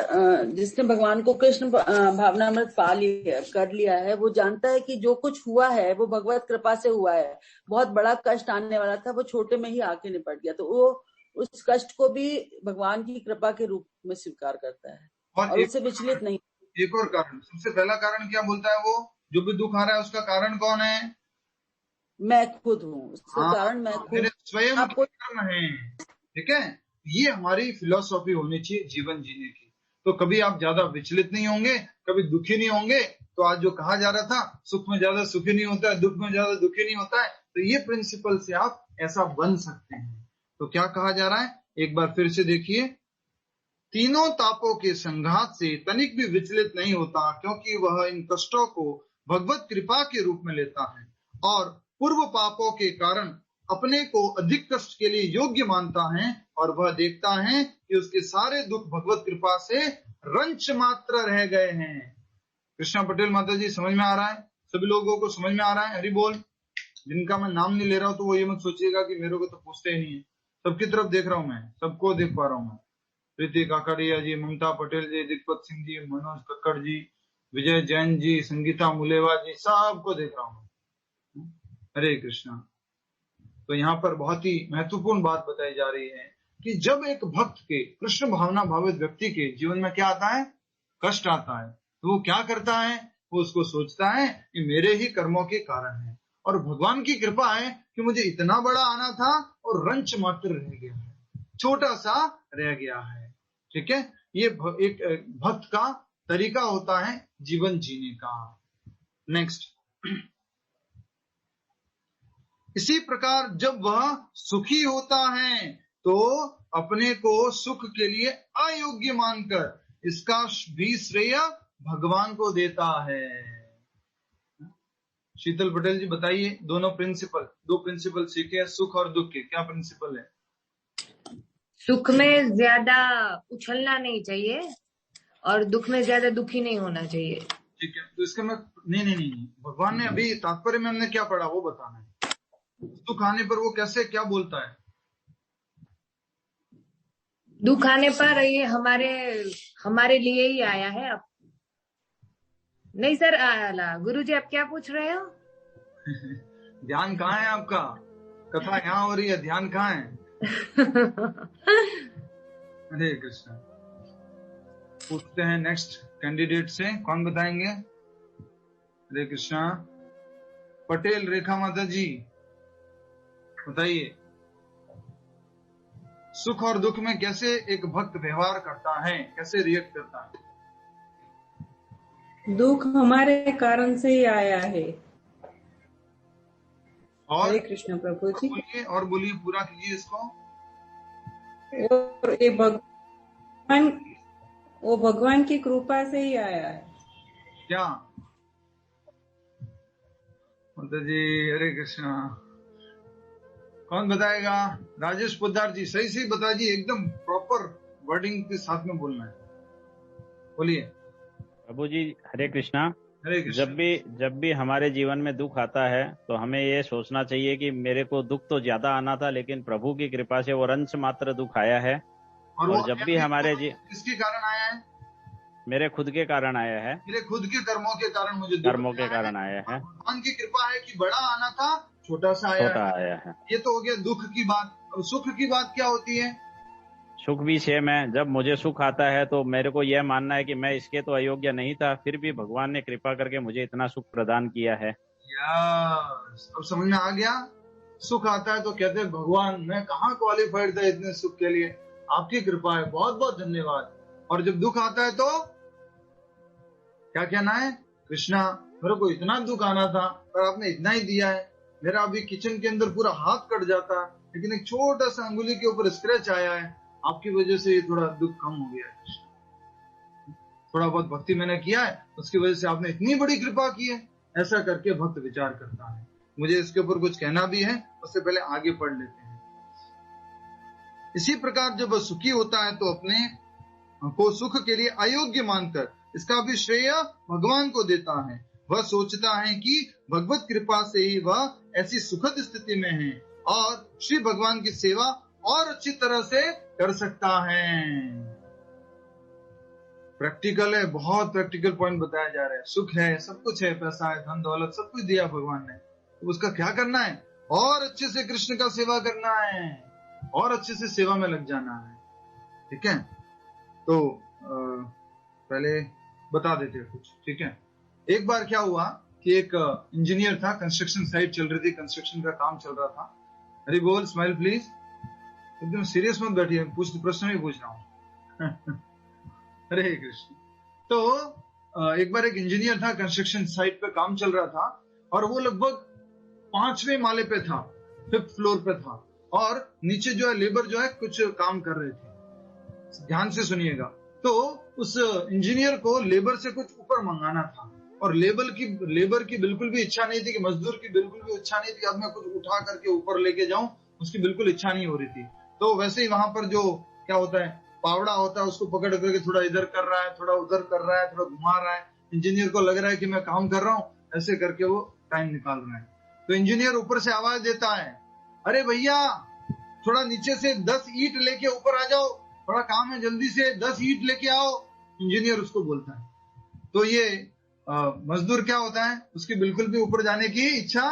जिसने भगवान को कृष्ण भावनामृत पा लिया, कर लिया है, वो जानता है कि जो कुछ हुआ है वो भगवत कृपा से हुआ है। बहुत बड़ा कष्ट आने वाला था, वो छोटे में ही आके निपट गया, तो वो उस कष्ट को भी भगवान की कृपा के रूप में स्वीकार करता है और उससे विचलित नहीं। एक और कारण, सबसे पहला कारण क्या बोलता है वो? जो भी दुख आ रहा है उसका कारण कौन है? मैं खुद हूँ, उसका कारण मैं खुद, स्वयं कर्म है। ठीक है, ये हमारी फिलॉसफी होनी चाहिए जीवन जीने की। तो कभी आप ज्यादा विचलित नहीं होंगे, कभी दुखी नहीं होंगे। तो आज जो कहा जा रहा था, सुख में ज्यादा सुखी नहीं होता है, दुख में ज्यादा दुखी नहीं होता है, तो ये प्रिंसिपल से आप ऐसा बन सकते हैं। तो क्या कहा जा रहा है, एक बार फिर से देखिए। तीनों तापों के संघात से तनिक भी विचलित नहीं होता, क्योंकि वह इन कष्टों को भगवत कृपा के रूप में लेता है और पूर्व पापों के कारण अपने को अधिक कष्ट के लिए योग्य मानता है, और वह देखता है कि उसके सारे दुख भगवत कृपा से रंच मात्र रह गए हैं। कृष्णा पटेल माता जी, समझ में आ रहा है? सभी लोगों को समझ में आ रहा है? हरि बोल। जिनका मैं नाम नहीं ले रहा हूं तो वो ये मत सोचिएगा कि मेरे को तो पूछते ही नहीं है। सबकी तरफ देख रहा हूं मैं, सबको देख पा रहा हूं मैं। प्रीति काकड़िया जी, ममता पटेल जी, दिग्पत सिंह जी, मनोज कक्कड़ जी, विजय जैन जी, संगीता मुलेवा जी, सबको देख रहा हूं। हरे कृष्णा। तो यहाँ पर बहुत ही महत्वपूर्ण बात बताई जा रही है कि जब एक भक्त के, कृष्ण भावना भावित व्यक्ति के जीवन में क्या आता है? कष्ट आता है, तो वो क्या करता है? वो उसको सोचता है कि मेरे ही कर्मों के कारण है, और भगवान की कृपा है कि मुझे इतना बड़ा आना था और रंच मात्र रह गया है, छोटा सा रह गया है। ठीक है, ये एक भक्त का तरीका होता है जीवन जीने का। नेक्स्ट, इसी प्रकार जब वह सुखी होता है तो अपने को सुख के लिए अयोग्य मानकर इसका भी श्रेय भगवान को देता है। शीतल पटेल जी बताइए, दो प्रिंसिपल सीखे, सुख और दुख के, क्या प्रिंसिपल है? सुख में ज्यादा उछलना नहीं चाहिए और दुख में ज्यादा दुखी नहीं होना चाहिए। ठीक है, तो इसका मैं नहीं, भगवान ने अभी तात्पर्य में हमने क्या पढ़ा वो बताना है। दुख आने पर वो कैसे क्या बोलता है? दुख आने पर ये हमारे लिए ही आया है। अब नहीं सर, गुरुजी आप क्या पूछ रहे हो? ध्यान कहाँ है आपका? कथा यहाँ हो रही है, ध्यान कहाँ है? हरे कृष्ण। पूछते हैं नेक्स्ट कैंडिडेट से, कौन बताएंगे? हरे कृष्णा। पटेल रेखा माता जी बताइए, सुख और दुख में कैसे एक भक्त व्यवहार करता है, कैसे रिएक्ट करता है? दुख हमारे कारण से ही आया है। और हरे कृष्ण प्रभु जी। बोलिए, और बोलिए, पूरा कीजिए इसको। और ये वो भगवान की कृपा से ही आया है। क्या माता जी? हरे कृष्णा। कौन बताएगा? राजेश पोद्दार जी, सही सही बता जी, एकदम प्रॉपर वर्डिंग के साथ में बोलना है। बोलिए। प्रभु जी हरे कृष्णा। हरे कृष्णा। जब भी हमारे जीवन में दुख आता है तो हमें ये सोचना चाहिए कि मेरे को दुख तो ज्यादा आना था, लेकिन प्रभु की कृपा से वो अंश मात्र दुख आया है। और जब भी हमारे किसके कारण आया है? मेरे खुद के कारण आया है। मेरे खुद के कर्मों के कारण मुझे कर्मों के कारण आया है। भगवान की कृपा है कि बड़ा आना था, छोटा सा आया है। ये तो हो गया दुख की बात। अब सुख की बात क्या होती है? सुख भी सेम है। जब मुझे सुख आता है तो मेरे को यह मानना है कि मैं इसके तो अयोग्य नहीं था, फिर भी भगवान ने कृपा करके मुझे इतना सुख प्रदान किया है। अब समझ में आ गया। सुख आता है तो कहते हैं भगवान मैं कहाँ क्वालिफाइड था इतने सुख के लिए, आपकी कृपा है, बहुत बहुत धन्यवाद। और जब दुख आता है तो क्या कहना है? कृष्णा मेरे को इतना दुख आना था पर आपने इतना ही दिया है। मेरा अभी किचन के अंदर पूरा हाथ कट जाता, लेकिन एक छोटा सा अंगुली के ऊपर स्क्रैच आया है, आपकी वजह से ये थोड़ा दुख कम हो गया है। थोड़ा बहुत भक्ति मैंने किया है, उसकी वजह से आपने इतनी बड़ी कृपा की है। ऐसा करके भक्त विचार करता है। मुझे इसके ऊपर कुछ कहना भी है, उससे पहले आगे पढ़ लेते हैं। इसी प्रकार जब वह सुखी होता है तो अपने को सुख के लिए अयोग्य मानकर इसका भी श्रेय भगवान को देता है। वह सोचता है कि भगवत कृपा से ही वह ऐसी सुखद स्थिति में है और श्री भगवान की सेवा और अच्छी तरह से कर सकता है। प्रैक्टिकल है, बहुत प्रैक्टिकल पॉइंट बताया जा रहा है। सुख है, सब कुछ है, पैसा है, धन दौलत सब कुछ दिया भगवान ने, तो उसका क्या करना है? और अच्छे से कृष्ण का सेवा करना है और अच्छे से सेवा में लग जाना है। ठीक है, तो पहले बता देते हैं कुछ। ठीक है, एक बार क्या हुआ कि एक इंजीनियर था, कंस्ट्रक्शन साइट चल रही थी, कंस्ट्रक्शन का काम चल रहा था। हरि बोल, स्माइल प्लीज, एकदम सीरियस मत बैठिए, प्रश्न ही पूछ रहा हूँ। हरे कृष्ण। तो एक बार एक इंजीनियर था, कंस्ट्रक्शन साइट पे काम चल रहा था और वो लगभग 5वें माले पे था, 5th फ्लोर पे था, और नीचे जो है लेबर जो है कुछ काम कर रहे थे। ध्यान से सुनिएगा। तो उस इंजीनियर को लेबर से कुछ ऊपर मंगाना था और लेबर की बिल्कुल भी इच्छा नहीं थी, कि मजदूर की बिल्कुल भी इच्छा नहीं थी अब मैं कुछ उठा करके ऊपर लेके जाऊं, उसकी बिल्कुल इच्छा नहीं हो रही थी। तो वैसे ही वहां पर जो क्या होता है, पावड़ा होता है, उसको पकड़ करके थोड़ा इधर कर रहा है, थोड़ा उधर कर रहा है, थोड़ा घुमा रहा है। इंजीनियर को लग रहा है कि मैं काम कर रहा हूँ, ऐसे करके वो टाइम निकाल रहा है। तो इंजीनियर ऊपर से आवाज देता है, अरे भैया थोड़ा नीचे से 10 ईंट लेके ऊपर आ जाओ, थोड़ा काम है, जल्दी से 10 ईंट लेके आओ। इंजीनियर उसको बोलता है। तो ये मजदूर क्या होता है, उसकी बिल्कुल भी ऊपर जाने की इच्छा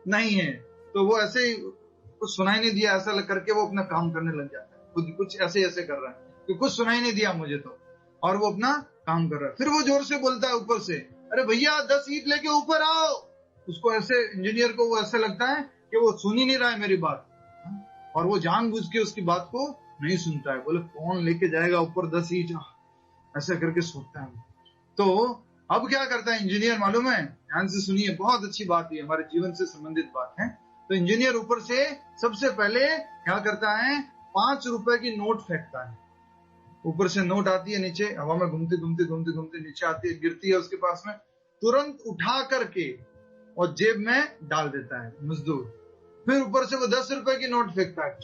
नहीं है, तो वो ऐसे ही कुछ सुनाई नहीं दिया ऐसा करके वो अपना काम करने लग जाता है। खुद कुछ ऐसे ऐसे कर रहा है कि कुछ सुनाई नहीं दिया मुझे तो, और वो अपना काम कर रहा है। फिर वो जोर से बोलता है ऊपर से, अरे भैया 10 ईंट लेके ऊपर आओ। उसको ऐसे, इंजीनियर को वो ऐसे लगता है कि वो सुन ही नहीं रहा है मेरी बात, और वो जानबूझ के उसकी बात को नहीं सुनता है। बोले कौन लेके जाएगा ऊपर 10 ईंट, ऐसा करके सोचता है। तो अब क्या करता है इंजीनियर मालूम है? ध्यान से सुनिए, बहुत अच्छी बात है, हमारे जीवन से संबंधित बात है। तो इंजीनियर ऊपर से सबसे पहले क्या करता है, 5 रुपए की नोट फेंकता है। ऊपर से नोट आती है, नीचे हवा में घूमते घूमते घूमते घूमते नीचे आती है, गिरती है उसके पास में, तुरंत उठा करके और जेब में डाल देता है मजदूर। फिर ऊपर से वो 10 रुपए की नोट फेंकता है,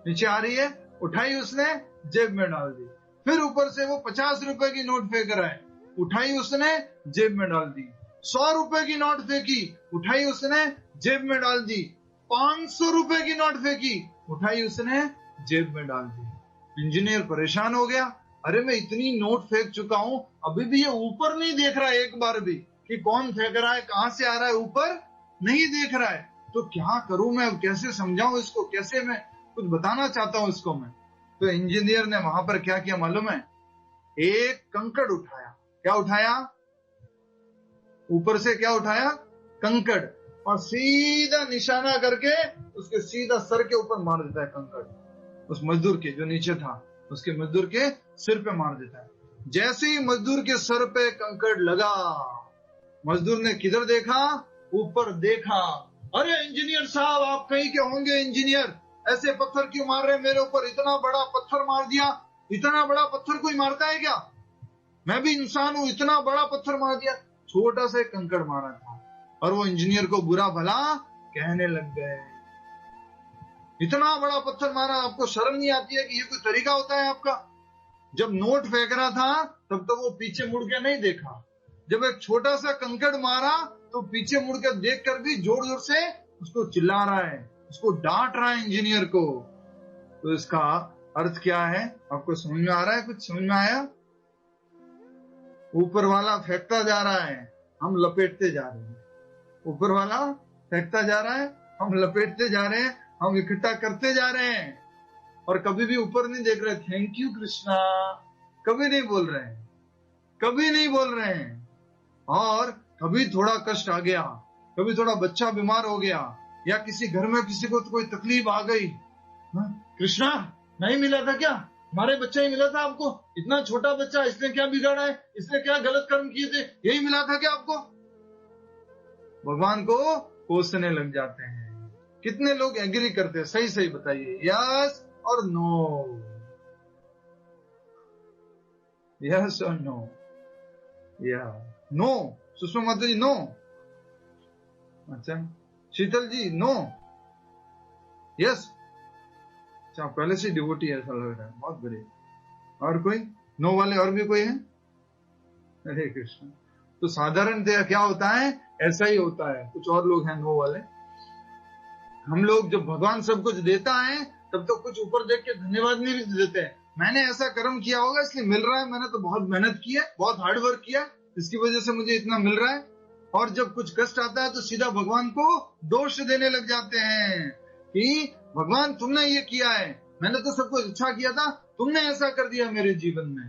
नीचे आ रही है, उठाई उसने, जेब में डाल दी। फिर ऊपर से वो 50 रुपए की नोट फेंक रहा है, उठाई उसने, जेब में डाल दी। 100 रुपए की नोट फेंकी, उठाई उसने, जेब में डाल दी। 500 रुपए की नोट फेंकी, उठाई उसने, जेब में डाल दी। इंजीनियर परेशान हो गया, अरे मैं इतनी नोट फेंक चुका हूं, अभी भी ये ऊपर नहीं देख रहा है एक बार भी कि कौन फेंक रहा है, कहां से आ रहा है, ऊपर नहीं देख रहा है। तो क्या करूं मैं, कैसे समझाऊं इसको, कैसे मैं कुछ बताना चाहता हूं इसको मैं। तो इंजीनियर ने वहां पर क्या किया मालूम है, एक कंकड़ उठाया। क्या उठाया? ऊपर से क्या उठाया? कंकड़, और सीधा निशाना करके उसके सीधा सर के ऊपर मार देता है कंकड़, उस मजदूर के जो नीचे था, उसके मजदूर के सिर पे मार देता है। जैसे ही मजदूर के सर पे कंकड़ लगा, मजदूर ने किधर देखा? ऊपर देखा। अरे इंजीनियर साहब, आप कहीं के होंगे इंजीनियर, ऐसे पत्थर क्यों मार रहे हैं मेरे ऊपर, इतना बड़ा पत्थर मार दिया। इतना बड़ा पत्थर कोई मारता है क्या? मैं भी इंसान हूं, इतना बड़ा पत्थर मार दिया। छोटा सा एक कंकड़ मारा था और वो इंजीनियर को बुरा भला कहने लग गए। इतना बड़ा पत्थर मारा, आपको शर्म नहीं आती है कि ये कोई तरीका होता है आपका? जब नोट फेंक रहा था तब तो वो पीछे मुड़ के नहीं देखा, जब एक छोटा सा कंकड़ मारा तो पीछे मुड़ के देख कर भी जोर जोर से उसको चिल्ला रहा है, उसको डांट रहा है इंजीनियर को। तो इसका अर्थ क्या है, आपको समझ में आ रहा है? कुछ समझ में आया? ऊपर वाला फेंकता जा रहा है, हम लपेटते जा रहे हैं। ऊपर वाला फेंकता जा रहा है, हम लपेटते जा रहे हैं, हम इकट्ठा करते जा रहे हैं। और कभी भी ऊपर नहीं देख रहे, थैंक यू कृष्णा, कभी नहीं बोल रहे हैं, कभी नहीं बोल रहे हैं। और कभी थोड़ा कष्ट आ गया, कभी थोड़ा बच्चा बीमार हो गया, या किसी घर में किसी को कोई तकलीफ आ गई, कृष्णा नहीं मिला था क्या? हमारे बच्चा ही मिला था आपको? इतना छोटा बच्चा, इसने क्या बिगाड़ा है? इसने क्या गलत कर्म किए थे? यही मिला था क्या आपको? भगवान को कोसने लग जाते हैं। कितने लोग एग्री करते हैं? सही सही बताइए, यस और नो, यस और नो। या नो, सुषमा माता जी नो, अच्छा शीतल जी नो, यस। अच्छा पहले से डिवोटी ऐसा लग रहा है, बहुत बढ़िया। और कोई नो वाले और भी कोई है? हरे कृष्ण। तो साधारणतया क्या होता है, ऐसा ही होता है। कुछ और लोग हैं नो वाले। हम लोग जब भगवान सब कुछ देता है तब तो कुछ ऊपर देख के धन्यवाद नहीं भी देते हैं, मैंने ऐसा कर्म किया होगा इसलिए मिल रहा है, मैंने तो बहुत मेहनत की है, बहुत हार्ड वर्क किया, इसकी वजह से मुझे इतना मिल रहा है। और जब कुछ कष्ट आता है तो सीधा भगवान को दोष देने लग जाते हैं कि भगवान तुमने ये किया है, मैंने तो सब कुछ अच्छा किया था, तुमने ऐसा कर दिया मेरे जीवन में।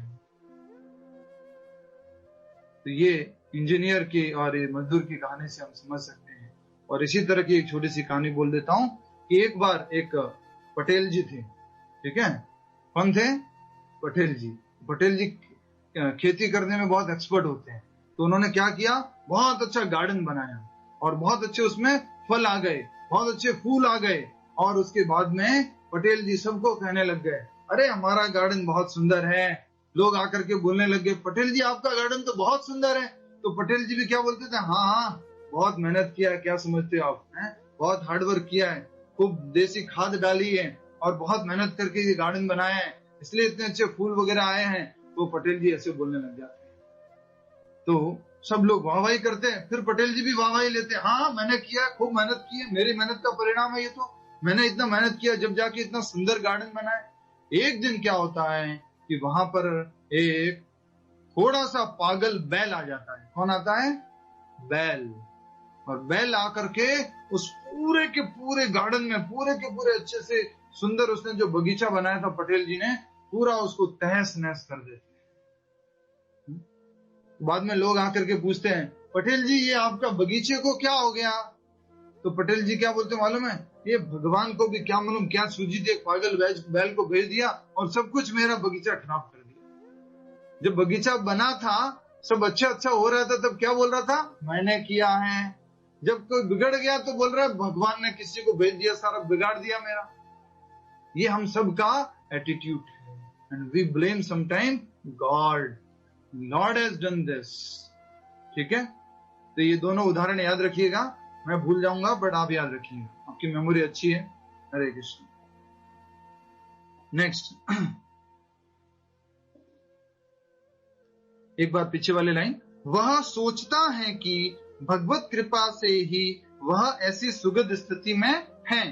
तो ये इंजीनियर की और ये मजदूर की कहानी से हम समझ सकते हैं। और इसी तरह की एक छोटी सी कहानी बोल देता हूं कि एक बार एक पटेल जी थे, ठीक है? कौन थे? पटेल जी। पटेल जी खेती करने में बहुत एक्सपर्ट होते हैं। तो उन्होंने क्या किया, बहुत अच्छा गार्डन बनाया और बहुत अच्छे उसमें फल आ गए, बहुत अच्छे फूल आ गए। और उसके बाद में पटेल जी सबको कहने लग गए, अरे हमारा गार्डन बहुत सुंदर है। लोग आकर के बोलने लग गए, पटेल जी आपका गार्डन तो बहुत सुंदर है। तो पटेल जी भी क्या बोलते थे, हाँ बहुत मेहनत किया है, क्या समझते हो आप, बहुत हार्डवर्क किया है, खूब देसी खाद डाली है और बहुत मेहनत करके ये गार्डन बनाया है, इसलिए इतने अच्छे फूल वगैरह आए हैं। तो पटेल जी ऐसे बोलने लग जाते हैं। तो सब लोग वाहवाही करते हैं, फिर पटेल जी भी वाहवाही लेते हैं, हाँ मैंने किया, खूब मेहनत की है, मेरी मेहनत का परिणाम है ये, तो मैंने इतना मेहनत किया जब जाके इतना सुंदर गार्डन बना है। एक दिन क्या होता है कि वहां पर एक थोड़ा सा पागल बैल आ जाता है। कौन आता है? बैल। और बैल आकर के उस पूरे के पूरे गार्डन में पूरे के पूरे अच्छे से सुंदर उसने जो बगीचा बनाया था पटेल जी ने, पूरा उसको तहस नहस कर देते हैं। बाद में लोग आकर के पूछते हैं, पटेल जी ये आपका बगीचे को क्या हो गया? तो पटेल जी क्या बोलते मालूम है, ये भगवान को भी क्या मालूम क्या सूझी थी, एक पागल बैल को भेज दिया और सब कुछ मेरा बगीचा खराब कर दिया। जब बगीचा बना था, सब अच्छा अच्छा हो रहा था, तब क्या बोल रहा था, मैंने किया है। जब कोई बिगड़ गया तो बोल रहा है भगवान ने किसी को भेज दिया, सारा बिगाड़ दिया मेरा। ये हम सब का एटीट्यूड है। And we blame sometime God, Lord has done this. ठीक है, तो ये दोनों उदाहरण याद रखिएगा, मैं भूल जाऊंगा बट आप याद रखिएगा, आपकी मेमोरी अच्छी है। हरे कृष्ण। नेक्स्ट, एक बार पीछे वाले लाइन, वह सोचता है कि भगवत कृपा से ही वह ऐसी सुगध स्थिति में है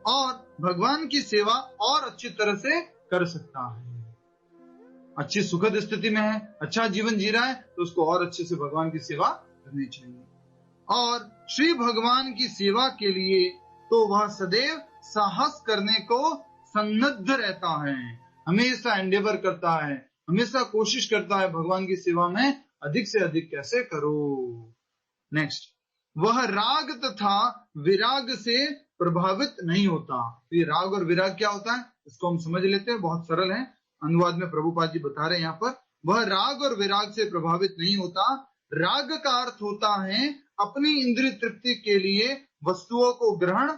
और भगवान की सेवा और अच्छी तरह से कर सकता है। अच्छी सुखद स्थिति में है, अच्छा जीवन जी रहा है, तो उसको और अच्छे से भगवान की सेवा करनी चाहिए। और श्री भगवान की सेवा के लिए तो वह सदैव साहस करने को सन्नद्ध रहता है, हमेशा एंडेवर करता है, हमेशा कोशिश करता है भगवान की सेवा में अधिक से अधिक कैसे करो। नेक्स्ट, वह राग तथा विराग से प्रभावित नहीं होता। ये राग और विराग क्या होता है, इसको हम समझ लेते हैं, बहुत सरल है। अनुवाद में प्रभुपाद जी बता रहे हैं यहाँ पर, वह राग और विराग से प्रभावित नहीं होता। राग का अर्थ होता है अपनी इंद्रिय तृप्ति के लिए वस्तुओं को ग्रहण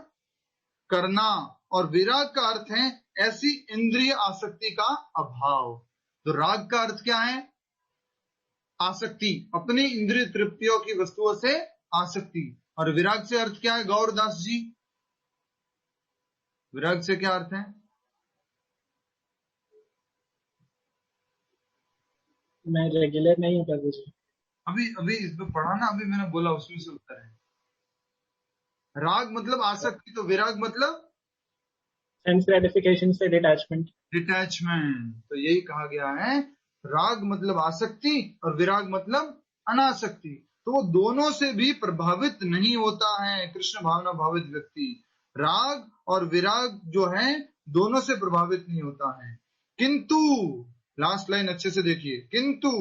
करना, और विराग का अर्थ है ऐसी इंद्रिय आसक्ति का अभाव। तो राग का अर्थ क्या है, आसक्ति, अपनी इंद्रिय तृप्तियों की वस्तुओं से आसक्ति। और विराग से अर्थ क्या है गौरदास जी? विराग से क्या अर्थ है? मैं रेगुलर नहीं हूँ प्रभु जी। अभी इसमें पढ़ा ना, अभी मैंने बोला, उसमें से उत्तर है। राग मतलब आसक्ति, तो विराग मतलब सेंस ग्रेटिफिकेशन से डिटैचमेंट। तो यही कहा गया है, राग मतलब आसक्ति और विराग मतलब अनासक्ति। तो वो दोनों से भी प्रभावित नहीं होता है कृष्ण भावना भावित व्यक्ति। राग और विराग जो है दोनों से प्रभावित नहीं होता है। किंतु, लास्ट लाइन अच्छे से देखिए, किंतु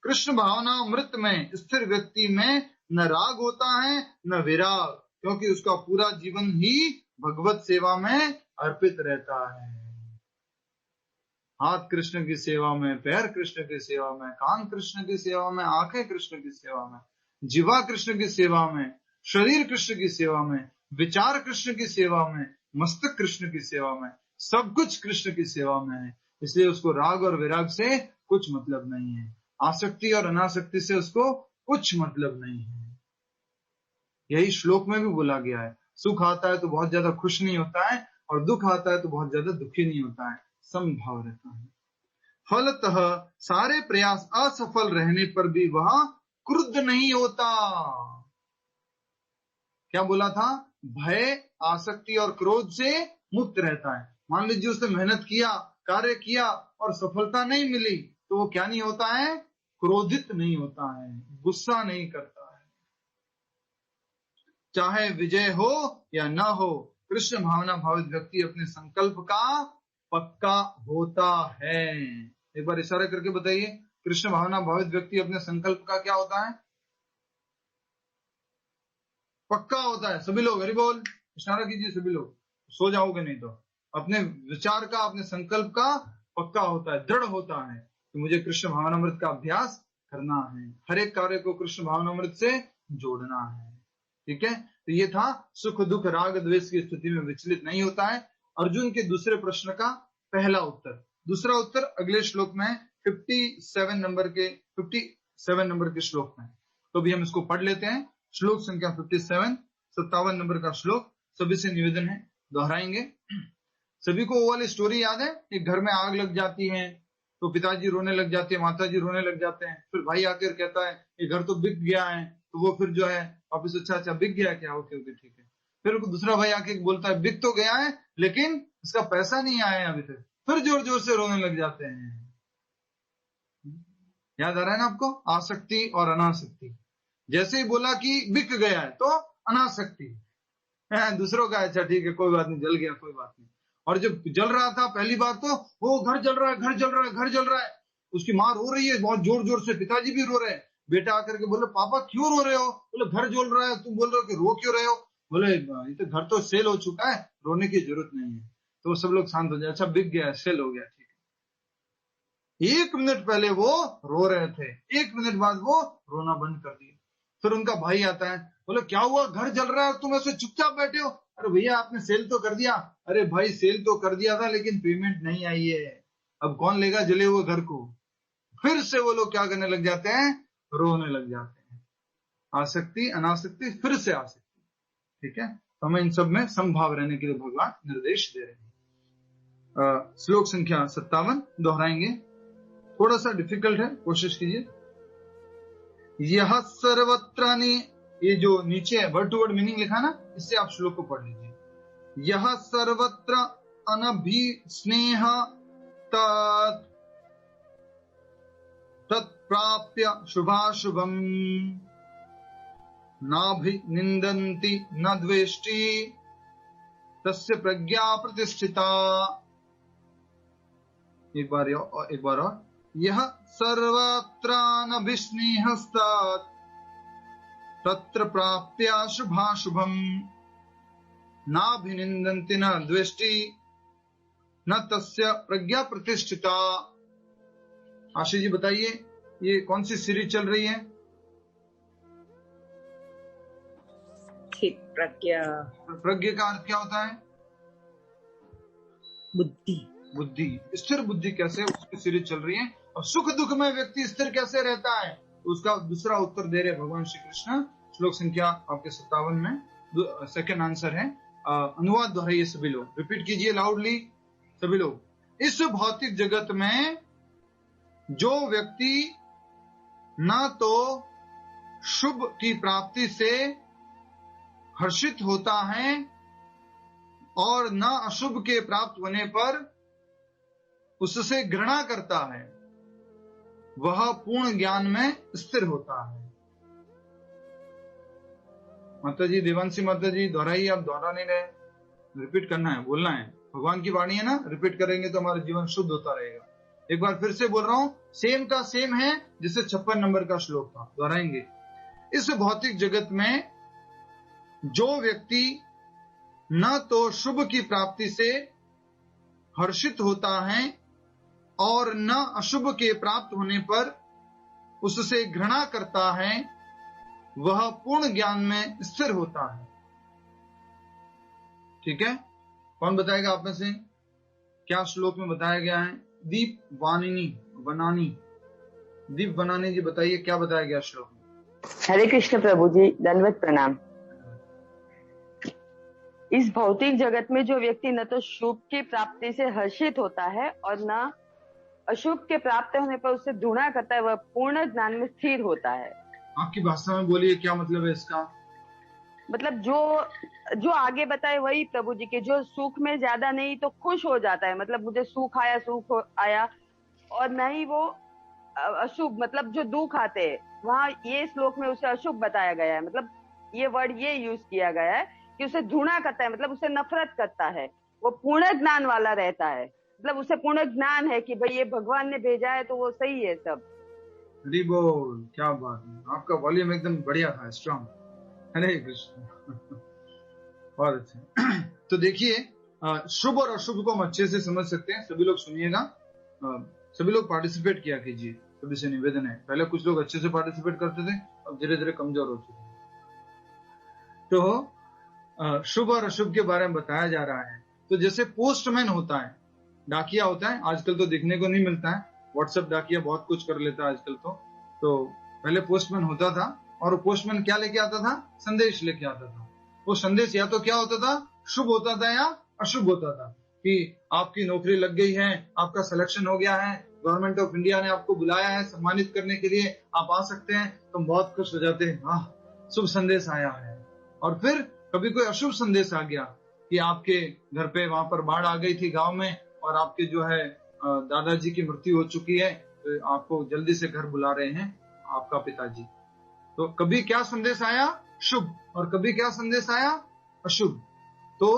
कृष्ण भावना अमृत में स्थिर व्यक्ति में न राग होता है न विराग, क्योंकि उसका पूरा जीवन ही भगवत सेवा में अर्पित रहता है। हाथ कृष्ण की सेवा में, पैर कृष्ण की सेवा में, कान कृष्ण की सेवा में, आंखें कृष्ण की सेवा में, जीवा कृष्ण की सेवा में, शरीर कृष्ण की सेवा में, विचार कृष्ण की सेवा में, मस्तक कृष्ण की सेवा में, सब कुछ कृष्ण की सेवा में है। इसलिए उसको राग और विराग से कुछ मतलब नहीं है, आसक्ति और अनासक्ति से उसको कुछ मतलब नहीं है। यही श्लोक में भी बोला गया है, सुख आता है तो बहुत ज्यादा खुश नहीं होता है और दुख आता है तो बहुत ज्यादा दुखी नहीं होता है, समभाव रहता है। फलतः सारे प्रयास असफल रहने पर भी वह क्रुद्ध नहीं होता। क्या बोला था? भय, आसक्ति और क्रोध से मुक्त रहता है। मान लीजिए उसने मेहनत किया, कार्य किया और सफलता नहीं मिली, तो वो क्या नहीं होता है? क्रोधित नहीं होता है, गुस्सा नहीं करता है। चाहे विजय हो या न हो, कृष्ण भावना भावित व्यक्ति अपने संकल्प का पक्का होता है। एक बार इशारा करके बताइए, कृष्ण भावना भावित व्यक्ति अपने संकल्प का क्या होता है? पक्का होता है। सभी लोग हरि बोल, इशारा कीजिए सभी लोग, सो जाओगे नहीं तो। अपने विचार का, अपने संकल्प का पक्का होता है, दृढ़ होता है कि मुझे कृष्ण भावनामृत का अभ्यास करना है, हर एक कार्य को कृष्ण भावनामृत से जोड़ना है। ठीक है, तो ये था सुख दुख राग द्वेष की स्थिति में विचलित नहीं होता है। अर्जुन के दूसरे प्रश्न का पहला उत्तर। दूसरा उत्तर अगले श्लोक में 57 नंबर के श्लोक में, तो भी हम इसको पढ़ लेते हैं। श्लोक संख्या 57, 57 नंबर का श्लोक। सभी से निवेदन है, दोहराएंगे। सभी को वो वाली स्टोरी याद है? एक घर में आग लग जाती है तो पिताजी रोने लग जाते हैं, माताजी रोने लग जाते हैं, फिर भाई आकर कहता है ये घर तो बिक गया है, तो वो फिर जो है वापिस, अच्छा बिक गया क्या, ओके ठीक है। फिर दूसरा भाई आके बोलता है बिक तो गया है लेकिन इसका पैसा नहीं आया है अभी तक, फिर जोर जोर से रोने लग जाते हैं। याद आ रहा है ना आपको? आसक्ति और अनासक्ति। जैसे ही बोला कि बिक गया है तो अनासक्ति, दूसरों का अच्छा ठीक है कोई बात नहीं, जल गया कोई बात नहीं। और जब जल रहा था पहली बार तो वो घर जल रहा है, घर जल रहा है, घर जल रहा है, उसकी माँ रो रही है बहुत जोर जोर से, पिताजी भी रो रहे हैं। बेटा आकर के बोले पापा क्यों रो रहे हो? बोले घर जल रहा है, तुम बोल रहे हो कि रो क्यों रहे हो? बोले ये तो घर तो सेल हो चुका है, रोने की जरूरत नहीं है। तो सब लोग शांत हो जाए, अच्छा बिक गया, सेल हो गया, ठीक है। 1 मिनट पहले वो रो रहे थे, 1 मिनट बाद वो रोना बंद कर दिया। फिर उनका भाई आता है, बोले क्या हुआ, घर जल रहा है, तुम ऐसे चुपचाप बैठे हो? अरे भैया आपने सेल तो कर दिया। अरे भाई सेल तो कर दिया था लेकिन पेमेंट नहीं आई है, अब कौन लेगा जले हुए घर को? फिर से वो लोग क्या करने लग जाते हैं? रोने लग जाते हैं। आसक्ति अनासक्ति फिर से आसक्ति। ठीक है, तो हमें इन सब में समभाव रहने के लिए भगवान निर्देश दे रहे हैं। श्लोक संख्या 57 दोहराएंगे, थोड़ा सा डिफिकल्ट है, कोशिश कीजिए। यह सर्वत्र, ये जो नीचे वर्ड टू वर्ड मीनिंग लिखा ना, इससे आप श्लोक को पढ़ लीजिए। यह सर्वत्र अनभिस्नेह तत्प्राप्य शुभाशुभम नाभिनिंदन्ति न द्वेष्टि तस्य प्रज्ञा प्रतिष्ठिता। एक बार और, यह सर्वत्र अनभिस्नेहस्तात् तत्र प्राप्य शुभाशुभम नाभिनिंदन्ति न द्वेष्टि न तस्य प्रज्ञा प्रतिष्ठिता। आशीष जी बताइए, ये कौन सी सीरीज चल रही है? प्रज्ञा। प्रज्ञा का अर्थ क्या होता है? बुद्धि। स्थिर बुद्धि कैसे, उसकी सीरीज चल रही है। और सुख दुख में व्यक्ति स्थिर कैसे रहता है, उसका दूसरा उत्तर दे रहे भगवान श्री कृष्ण। श्लोक संख्या आपके 57 में सेकंड आंसर है। अनुवाद दोहराइए सभी लोग, रिपीट कीजिए लाउडली सभी लोग। इस भौतिक जगत में जो व्यक्ति न तो शुभ की प्राप्ति से हर्षित होता है और न अशुभ के प्राप्त होने पर उससे घृणा करता है, वह पूर्ण ज्ञान में स्थिर होता है। माता जी, देवांशी माता जी दोहराइए, आप दोहरा नहीं रहे, रिपीट करना है, बोलना है। भगवान की वाणी है ना, रिपीट करेंगे तो हमारा जीवन शुद्ध होता रहेगा। एक बार फिर से बोल रहा हूं, सेम का सेम है जिससे 56 नंबर का श्लोक था, दोहराएंगे। इस भौतिक जगत में जो व्यक्ति न तो शुभ की प्राप्ति से हर्षित होता है और न अशुभ के प्राप्त होने पर उससे घृणा करता है, वह पूर्ण ज्ञान में स्थिर होता है। ठीक है, कौन बताएगा आप में से क्या श्लोक में बताया गया है? दीप बनानी जी बताइए, क्या बताया गया श्लोक में? हरे कृष्ण प्रभु जी, दंडवत प्रणाम। इस भौतिक जगत में जो व्यक्ति न तो शुभ की प्राप्ति से हर्षित होता है और न अशुभ के प्राप्त होने पर उससे घृणा करता है, वह पूर्ण ज्ञान में स्थिर होता है। आपकी भाषा में बोलिए, क्या मतलब है इसका? मतलब जो आगे बताए वही प्रभु जी के, जो सुख में ज्यादा नहीं तो खुश हो जाता है, मतलब मुझे सुख आया और नहीं वो अशुभ, मतलब जो दुख आते हैं वहाँ ये श्लोक में उसे अशुभ बताया गया है। मतलब ये वर्ड ये यूज किया गया है कि उसे घृणा करता है, मतलब उसे नफरत करता है। वो पूर्ण ज्ञान वाला रहता है, मतलब उसे पूर्ण ज्ञान है कि भाई ये भगवान ने भेजा है तो वो सही है सब। हरि बोल, क्या बात है, आपका वॉल्यूम एकदम बढ़िया था, स्ट्रॉन्ग। हरे कृष्ण, बहुत अच्छा। तो देखिए, शुभ और अशुभ को हम अच्छे से समझ सकते हैं। सभी लोग सुनिएगा, सभी लोग पार्टिसिपेट किया कीजिए, सभी से निवेदन है। पहले कुछ लोग अच्छे से पार्टिसिपेट करते थे, अब धीरे धीरे कमजोर हो चुके हैं। तो शुभ और अशुभ के बारे में बताया जा रहा है। तो जैसे पोस्टमैन होता है, डाकिया होता है, आजकल तो देखने को नहीं मिलता है, व्हाट्सएप डाकिया बहुत कुछ कर लेता है आजकल। तो पहले पोस्टमैन होता था, और पोस्टमैन क्या लेके आता था? संदेश लेके आता था। वो संदेश या तो क्या होता था, शुभ होता था या अशुभ होता था, कि आपकी नौकरी लग गई है, आपका सिलेक्शन हो गया है, गवर्नमेंट ऑफ इंडिया ने आपको बुलाया है सम्मानित करने के लिए, आप आ सकते हैं। तो हम बहुत खुश हो जाते हैं, हाँ शुभ संदेश आया है। और फिर कभी कोई अशुभ संदेश आ गया कि आपके घर पे वहां पर बाढ़ आ गई थी गांव में, और आपके जो है दादाजी की मृत्यु हो चुकी है, तो आपको जल्दी से घर बुला रहे हैं आपका पिताजी। तो कभी क्या संदेश आया? शुभ, और कभी क्या संदेश आया? अशुभ। तो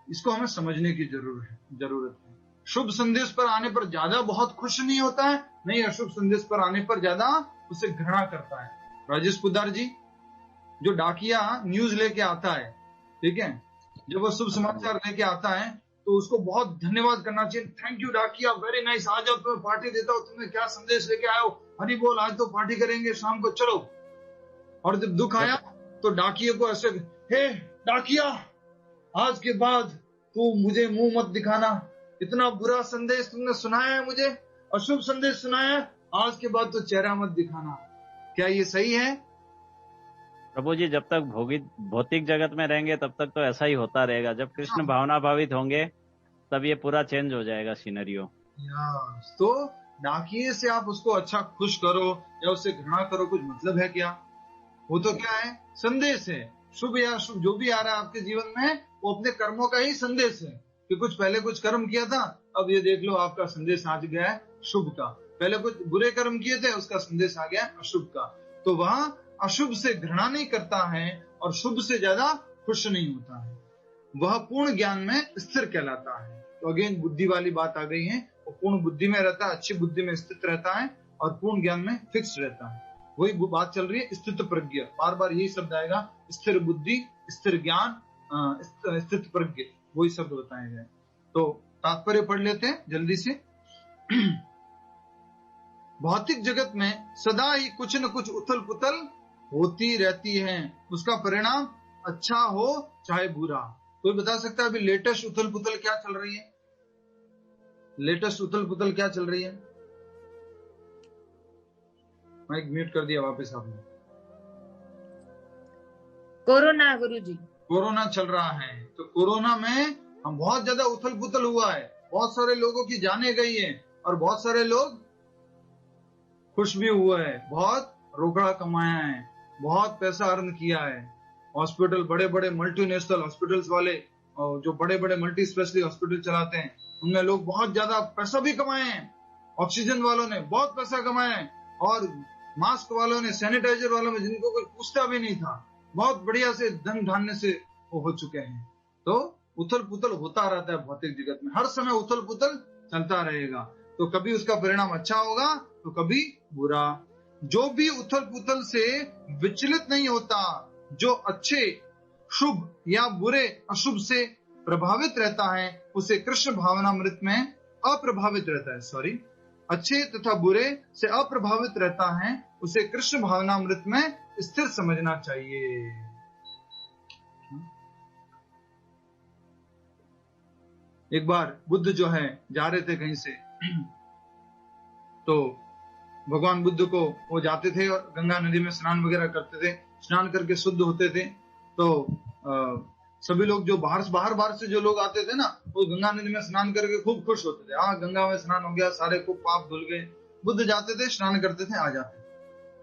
इसको हमें समझने की जरूरत है। शुभ संदेश पर आने पर ज्यादा बहुत खुश नहीं होता है, नहीं, अशुभ संदेश पर आने पर ज्यादा उसे घृणा करता है। राजेश पुदार जी, जो डाकिया न्यूज लेके आता है, ठीक है, जब वो शुभ समाचार लेके आता है तो उसको बहुत धन्यवाद करना चाहिए। थैंक यू डाकिया, वेरी नाइस, आ जाओ, तुम्हें पार्टी देता हूँ, तुमने क्या संदेश लेके आए हो, हरि बोल, आज तो पार्टी करेंगे शाम को, चलो। और जब दुख आया तो डाकिया को ऐसे, हे डाकिया, आज के बाद तू मुझे मुंह मत दिखाना, इतना बुरा संदेश तुमने सुनाया है मुझे, अशुभ संदेश सुनाया है, आज के बाद तो चेहरा मत दिखाना। क्या ये सही है? प्रभु जी, जब तक भौतिक जगत में रहेंगे तब तक तो ऐसा ही होता रहेगा। जब कृष्ण भावना भावित होंगे तब ये पूरा चेंज हो जाएगा सिनेरियो। तो डाकिए से आप उसको अच्छा खुश करो या उससे घृणा करो, कुछ मतलब है क्या? वो तो क्या है? संदेश है। शुभ या अशुभ जो भी आ रहा है आपके जीवन में, वो अपने कर्मों का ही संदेश है कि कुछ पहले कुछ कर्म किया था, अब ये देख लो आपका संदेश आज गया है शुभ का। पहले कुछ बुरे कर्म किए थे, उसका संदेश आ गया अशुभ का। तो वहां अशुभ से घृणा नहीं करता है और शुभ से ज्यादा खुश नहीं होता है, वह पूर्ण ज्ञान में स्थिर कहलाता है। तो अगेन बुद्धि वाली बात आ गई है, वो पूर्ण बुद्धि में रहता है, अच्छी बुद्धि में स्थित रहता है और पूर्ण ज्ञान में फिक्स रहता है। वही बात चल रही है, स्थित प्रज्ञ, बार बार यही शब्द आएगा, स्थिर बुद्धि, स्थिर ज्ञान, स्थित प्रज्ञ, वही शब्द बताए गए। तो तात्पर्य पढ़ लेते हैं जल्दी से। भौतिक जगत में सदा ही कुछ न कुछ उथल पुथल होती रहती है, उसका परिणाम अच्छा हो चाहे बुरा। कोई बता सकता है अभी लेटेस्ट उथल पुथल क्या चल रही है? लेटेस्ट उथल पुथल क्या चल रही है? माइक म्यूट कर दिया वापस आपने। कोरोना गुरुजी, कोरोना चल रहा है, तो कोरोना में हम बहुत ज्यादा उथल पुथल हुआ है, बहुत सारे लोगों की जाने गई है और बहुत सारे लोग खुश भी हुए हैं, बहुत रोकड़ा कमाया है, बहुत पैसा अर्न किया है। हॉस्पिटल, बड़े बड़े मल्टीनेशनल हॉस्पिटल्स वाले और जो बड़े बड़े मल्टी स्पेशलिटी हॉस्पिटल चलाते हैं, उनमें लोग बहुत ज्यादा पैसा भी कमाए हैं। ऑक्सीजन वालों ने बहुत पैसा कमाया है और मास्क वालों ने, सैनिटाइजर वालों में, जिनको कोई पूछता भी नहीं था, बहुत बढ़िया से धन धान्य से वो हो चुके हैं। तो उथल पुथल होता रहता है भौतिक जगत में, हर समय उथल पुथल चलता रहेगा। तो कभी उसका परिणाम अच्छा होगा तो कभी बुरा। जो भी उथल पुथल से विचलित नहीं होता, जो अच्छे शुभ या बुरे अशुभ से प्रभावित रहता है, उसे कृष्ण भावनामृत में अप्रभावित रहता है। सॉरी, अच्छे तथा बुरे से अप्रभावित रहता है, उसे कृष्ण भावनामृत में स्थिर समझना चाहिए। एक बार बुद्ध जो है जा रहे थे कहीं से, तो भगवान बुद्ध को वो जाते थे और गंगा नदी में स्नान वगैरह करते थे, स्नान करके शुद्ध होते थे। तो सभी लोग जो बाहर से जो लोग आते थे ना, वो गंगा नदी में स्नान करके खूब खुश होते थे। हाँ, गंगा में स्नान हो गया, सारे खूब पाप धुल गए। बुद्ध जाते थे, स्नान करते थे, आ जाते थे।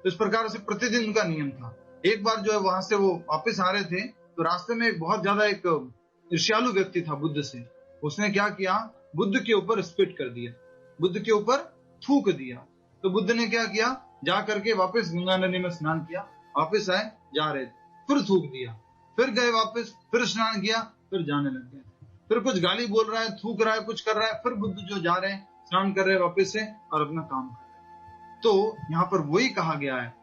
तो इस प्रकार से प्रतिदिन उनका नियम था। एक बार जो है वहां से वो वापस आ रहे थे, तो रास्ते में एक बहुत ज्यादा एक ईर्ष्यालु व्यक्ति था बुद्ध से। उसने क्या किया, बुद्ध के ऊपर स्पिट कर दिया, बुद्ध के ऊपर थूक दिया। तो बुद्ध ने क्या किया, जा करके वापस गंगा नदी में स्नान किया, वापस आए, जा रहे थे, फिर थूक दिया, फिर गए वापस, फिर स्नान किया, फिर जाने लग गए। फिर कुछ गाली बोल रहा है, थूक रहा है, कुछ कर रहा है, फिर बुद्ध जो जा रहे हैं, स्नान कर रहे हैं वापस से और अपना काम कर रहे हैं। तो यहाँ पर वही कहा गया है,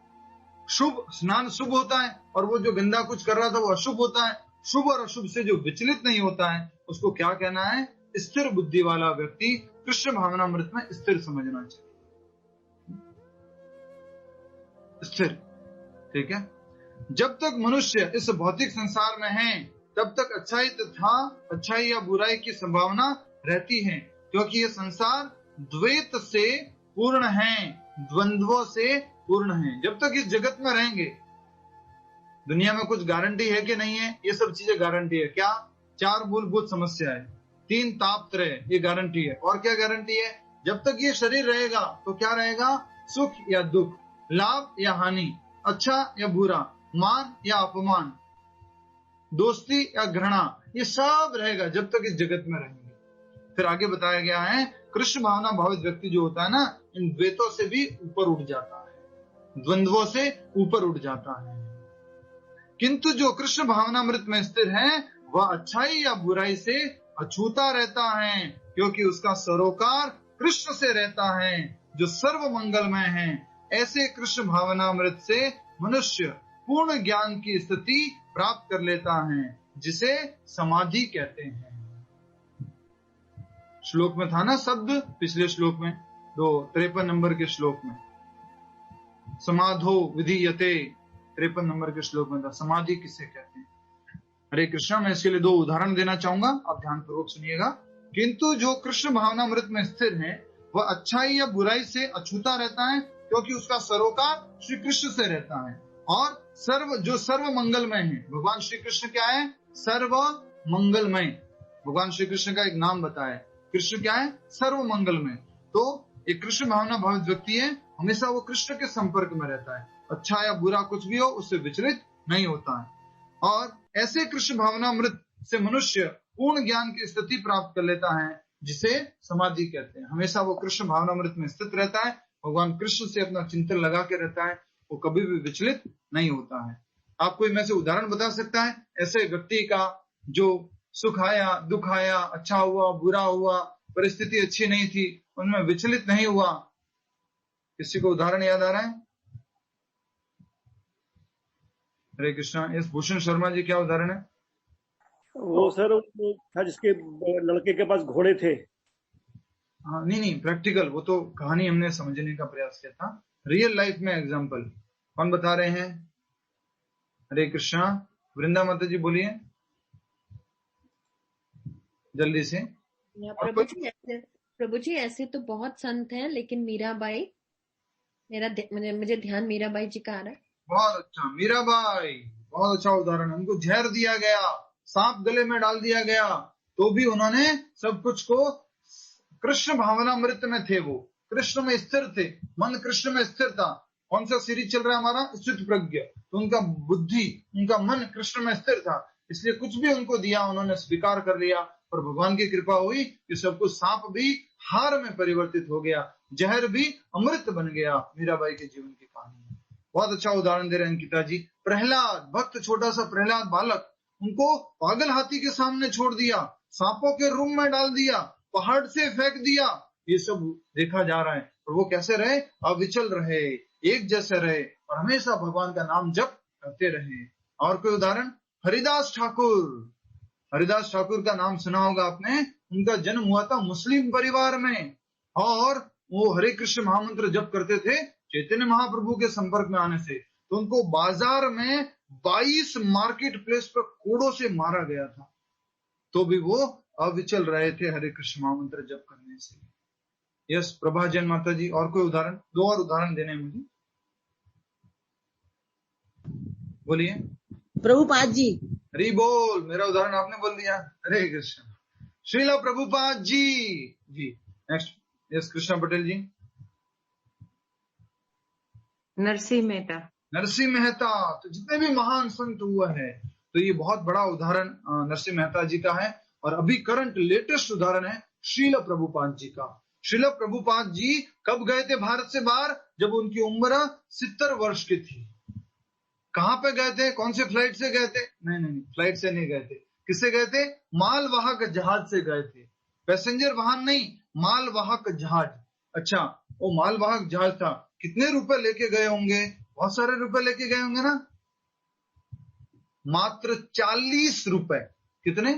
शुभ स्नान शुभ होता है और वो जो गंदा कुछ कर रहा था वो अशुभ होता है। शुभ और अशुभ से जो विचलित नहीं होता है, उसको क्या कहना है, स्थिर बुद्धि वाला व्यक्ति कृष्ण भावनामृत में स्थिर समझना चाहिए। स्थिर, ठीक है। जब तक मनुष्य इस भौतिक संसार में है, तब तक अच्छाई तथा अच्छाई या बुराई की संभावना रहती है, क्योंकि ये संसार द्वैत से पूर्ण है, द्वंद्वों से पूर्ण है। जब तक इस जगत में रहेंगे, दुनिया में कुछ गारंटी है कि नहीं है, ये सब चीजें गारंटी है। क्या? 4 मूलभूत समस्या है, 3 तापत्रय, ये गारंटी है। और क्या गारंटी है? जब तक ये शरीर रहेगा तो क्या रहेगा, सुख या दुख, लाभ या हानि, अच्छा या बुरा, मान या अपमान, दोस्ती या घृणा, ये सब रहेगा जब तक इस जगत में रहेंगे। फिर आगे बताया गया है, कृष्ण भावना भावित व्यक्ति जो होता है ना, इन द्वैतों से भी ऊपर उठ जाता है, द्वंद्वों से ऊपर उठ जाता है। किंतु जो कृष्ण भावनामृत में स्थिर है, वह अच्छाई या बुराई से अछूता रहता है, क्योंकि उसका सरोकार कृष्ण से रहता है, जो सर्व मंगलमय है। ऐसे कृष्ण भावनामृत से मनुष्य पूर्ण ज्ञान की स्थिति प्राप्त कर लेता है, जिसे समाधि कहते हैं। श्लोक में था ना शब्द, पिछले श्लोक में, 53 नंबर के श्लोक में, समाधो विधीयते, 53 नंबर के श्लोक में था, समाधि किसे कहते हैं। हरे कृष्णा, मैं इसके लिए 2 उदाहरण देना चाहूंगा, आप ध्यान पूर्वक सुनिएगा। किंतु जो कृष्ण भावनामृत में स्थिर है, वह अच्छाई या बुराई से अछूता रहता है, क्योंकि उसका सरोकार श्री कृष्ण से रहता है। और जो सर्व मंगलमय है, भगवान श्री कृष्ण क्या है, सर्व मंगलमय। भगवान श्री कृष्ण का एक नाम बताया, कृष्ण क्या है, सर्व मंगलमय। तो एक कृष्ण भावना भावित व्यक्ति है, हमेशा वो कृष्ण के संपर्क में रहता है, अच्छा या बुरा कुछ भी हो उससे विचलित नहीं होता है। और ऐसे कृष्ण भावनामृत से मनुष्य पूर्ण ज्ञान की स्थिति प्राप्त कर लेता है, जिसे समाधि कहते हैं। हमेशा वो कृष्ण भावनामृत में स्थित रहता है, भगवान कृष्ण से अपना चिंतन लगा के रहता है, वो कभी भी विचलित नहीं होता है। आपको इनमें से उदाहरण बता सकता है ऐसे व्यक्ति का, जो सुख आया, दुख आया, अच्छा हुआ, बुरा हुआ, परिस्थिति अच्छी नहीं थी, उनमें विचलित नहीं हुआ? किसी को उदाहरण याद आ रहा है? हरे कृष्णा। एस भूषण शर्मा जी, क्या उदाहरण है? वो सर था जिसके लड़के के पास घोड़े थे। हाँ, नहीं, प्रैक्टिकल, वो तो कहानी हमने समझने का प्रयास किया था, रियल लाइफ में एग्जाम्पल कौन बता रहे हैं? हरे कृष्णा। वृंदा माता जी बोलिए जल्दी से। प्रभु जी ऐसे तो बहुत संत हैं, लेकिन मीराबाई मुझे ध्यान मीराबाई जी का आ रहा है। बहुत अच्छा, मीराबाई, बहुत अच्छा उदाहरण। उनको जहर दिया गया, सांप गले में डाल दिया गया, तो भी उन्होंने सब कुछ को, कृष्ण भावनामृत में थे, वो कृष्ण में स्थिर थे, मन कृष्ण में स्थिर था। कौन सा सीरीज चल रहा है हमारा? स्थित प्रज्ञ। तो उनका बुद्धि, उनका मन कृष्ण में स्थिर था, इसलिए कुछ भी उनको दिया उन्होंने स्वीकार कर लिया। और भगवान की कृपा हुई कि सब कुछ, सांप भी हार में परिवर्तित हो गया, जहर भी अमृत बन गया। मीराबाई के जीवन की कहानी बहुत अच्छा उदाहरण दे रहे हैं अंकिता जी। प्रहलाद, भक्त छोटा सा प्रहलाद बालक, उनको पागल हाथी के सामने छोड़ दिया, सांपों के रूम में डाल दिया, पहाड़ से फेंक दिया, ये सब देखा जा रहा है। और वो कैसे रहे? अविचल रहे, एक जैसे रहे, और हमेशा भगवान का नाम जप करते रहे। और कोई उदाहरण? हरिदास ठाकुर। हरिदास ठाकुर का नाम सुना होगा आपने। उनका जन्म हुआ था मुस्लिम परिवार में, और वो हरे कृष्ण महामंत्र जप करते थे चैतन्य महाप्रभु के संपर्क में आने से। तो उनको बाजार में 22 मार्केट प्लेस पर कोड़ों से मारा गया था, तो भी वो अविचल रहे थे हरे कृष्ण महामंत्र जप करने से। यस, प्रभा जैन माता जी, और कोई उदाहरण? 2 और उदाहरण देने मुझे, बोलिए। प्रभुपाद जी। हरि बोल, मेरा उदाहरण आपने बोल दिया। हरे कृष्ण। श्रीला प्रभुपाद जी। जी नेक्स्ट। यस, कृष्णा पटेल जी। नरसिंह मेहता। नरसिंह मेहता, तो जितने भी महान संत हुआ है, तो ये बहुत बड़ा उदाहरण नरसिंह मेहता जी का है। और अभी करंट लेटेस्ट उदाहरण है श्रील प्रभुपाद जी का। श्रील प्रभुपाद जी कब गए थे भारत से बाहर? जब उनकी उम्र 70 वर्ष की थी। कहां पे गए थे? कौन से फ्लाइट से गए थे? नहीं, फ्लाइट से नहीं गए थे। किससे गए थे? मालवाहक जहाज से गए थे। पैसेंजर वाहन नहीं, मालवाहक जहाज। अच्छा, वो मालवाहक जहाज था। कितने रुपए लेके गए होंगे? बहुत सारे रुपए लेके गए होंगे ना। मात्र 40 रुपए। कितने?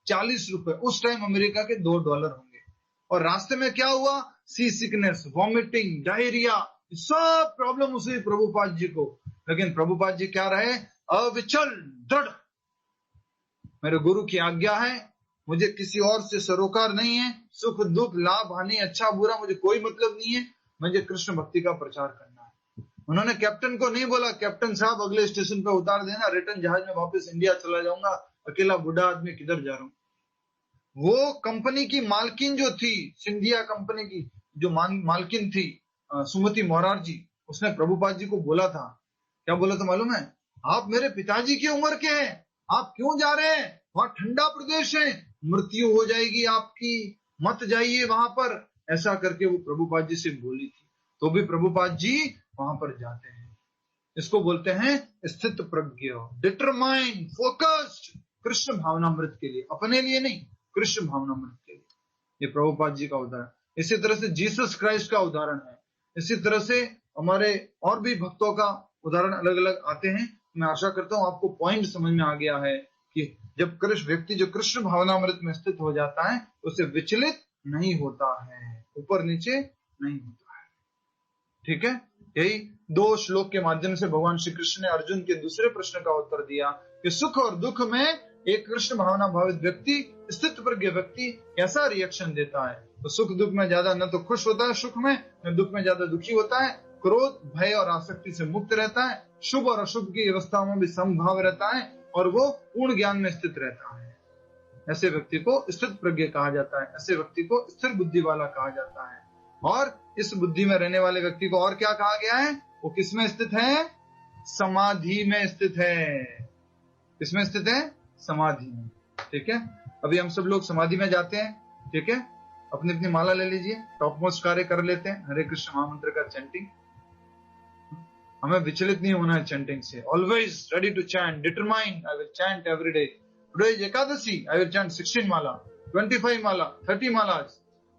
40 रुपए। उस टाइम अमेरिका के $2 होंगे। और रास्ते में क्या हुआ? सी सिकनेस, वॉमिटिंग, डायरिया, सब प्रॉब्लम उसे प्रभुपाद जी को। लेकिन प्रभुपाद जी क्या रहे? अविचल, दृढ़। मेरे गुरु की आज्ञा है, मुझे किसी और से सरोकार नहीं है, सुख दुख लाभ हानि अच्छा बुरा मुझे कोई मतलब नहीं है, मुझे कृष्ण भक्ति का प्रचार करना है। उन्होंने कैप्टन को नहीं बोला, कैप्टन साहब अगले स्टेशन पे उतार देना, रिटर्न जहाज में वापस इंडिया चला जाऊंगा, अकेला बूढ़ा आदमी किधर जा रहा हूं। वो कंपनी की मालकिन जो थी, सिंधिया कंपनी की जो मालकिन थी, सुमति मोरारजी, उसने प्रभुपाद जी को बोला था। क्या बोला था मालूम है? आप मेरे पिताजी की उम्र के हैं, आप क्यों जा रहे हैं? वहां ठंडा प्रदेश है, मृत्यु हो जाएगी आपकी, मत जाइए वहां पर। ऐसा करके वो प्रभुपाद जी से बोली थी। तो भी प्रभुपाद जी वहां पर जाते हैं। इसको बोलते हैं स्थित प्रज्ञ, डिटरमाइंड, फोकस्ड, कृष्ण भावनामृत के लिए, अपने लिए नहीं, कृष्ण भावनामृत के लिए। ये प्रभुपाद जी का उदाहरण। इसी तरह से जीसस क्राइस्ट का उदाहरण है। इसी तरह से हमारे और भी भक्तों का उदाहरण अलग अलग आते हैं। मैं आशा करता हूं आपको पॉइंट समझ में आ गया है कि जब व्यक्ति जो कृष्ण भावनामृत में स्थित हो जाता है, उसे विचलित नहीं होता है, ऊपर नीचे नहीं होता है। ठीक है, यही 2 श्लोक के माध्यम से भगवान श्री कृष्ण ने अर्जुन के दूसरे प्रश्न का उत्तर दिया कि सुख और दुख में एक कृष्ण भावना भावित व्यक्ति, स्थित प्रज्ञ व्यक्ति कैसा रिएक्शन देता है। तो सुख दुख में ज्यादा न तो खुश होता है सुख में, न दुख में ज्यादा दुखी होता है, क्रोध भय और आसक्ति से मुक्त रहता है, शुभ और अशुभ की अवस्थाओं में भी समभाव रहता है, और वो पूर्ण ज्ञान में स्थित रहता है। ऐसे व्यक्ति को स्थित प्रज्ञ कहा जाता है। ऐसे व्यक्ति को स्थिर बुद्धि वाला कहा जाता है। और इस बुद्धि में रहने वाले व्यक्ति को और क्या कहा गया है? वो किसमें स्थित है? समाधि में स्थित है। किसमें स्थित है? समाधि में। ठीक है, अभी हम सब लोग समाधि में जाते हैं। ठीक है, अपनी अपनी माला ले लीजिए, टॉप मोस्ट कार्य कर लेते हैं, हरे कृष्ण महामंत्र का चैंटिंग। हमें विचलित नहीं होना है चैंटिंग से। Always ready to chant, determine, I will chant every day. Today is Ekadashi, I will chant 16 mala, 25 mala, 30 mala.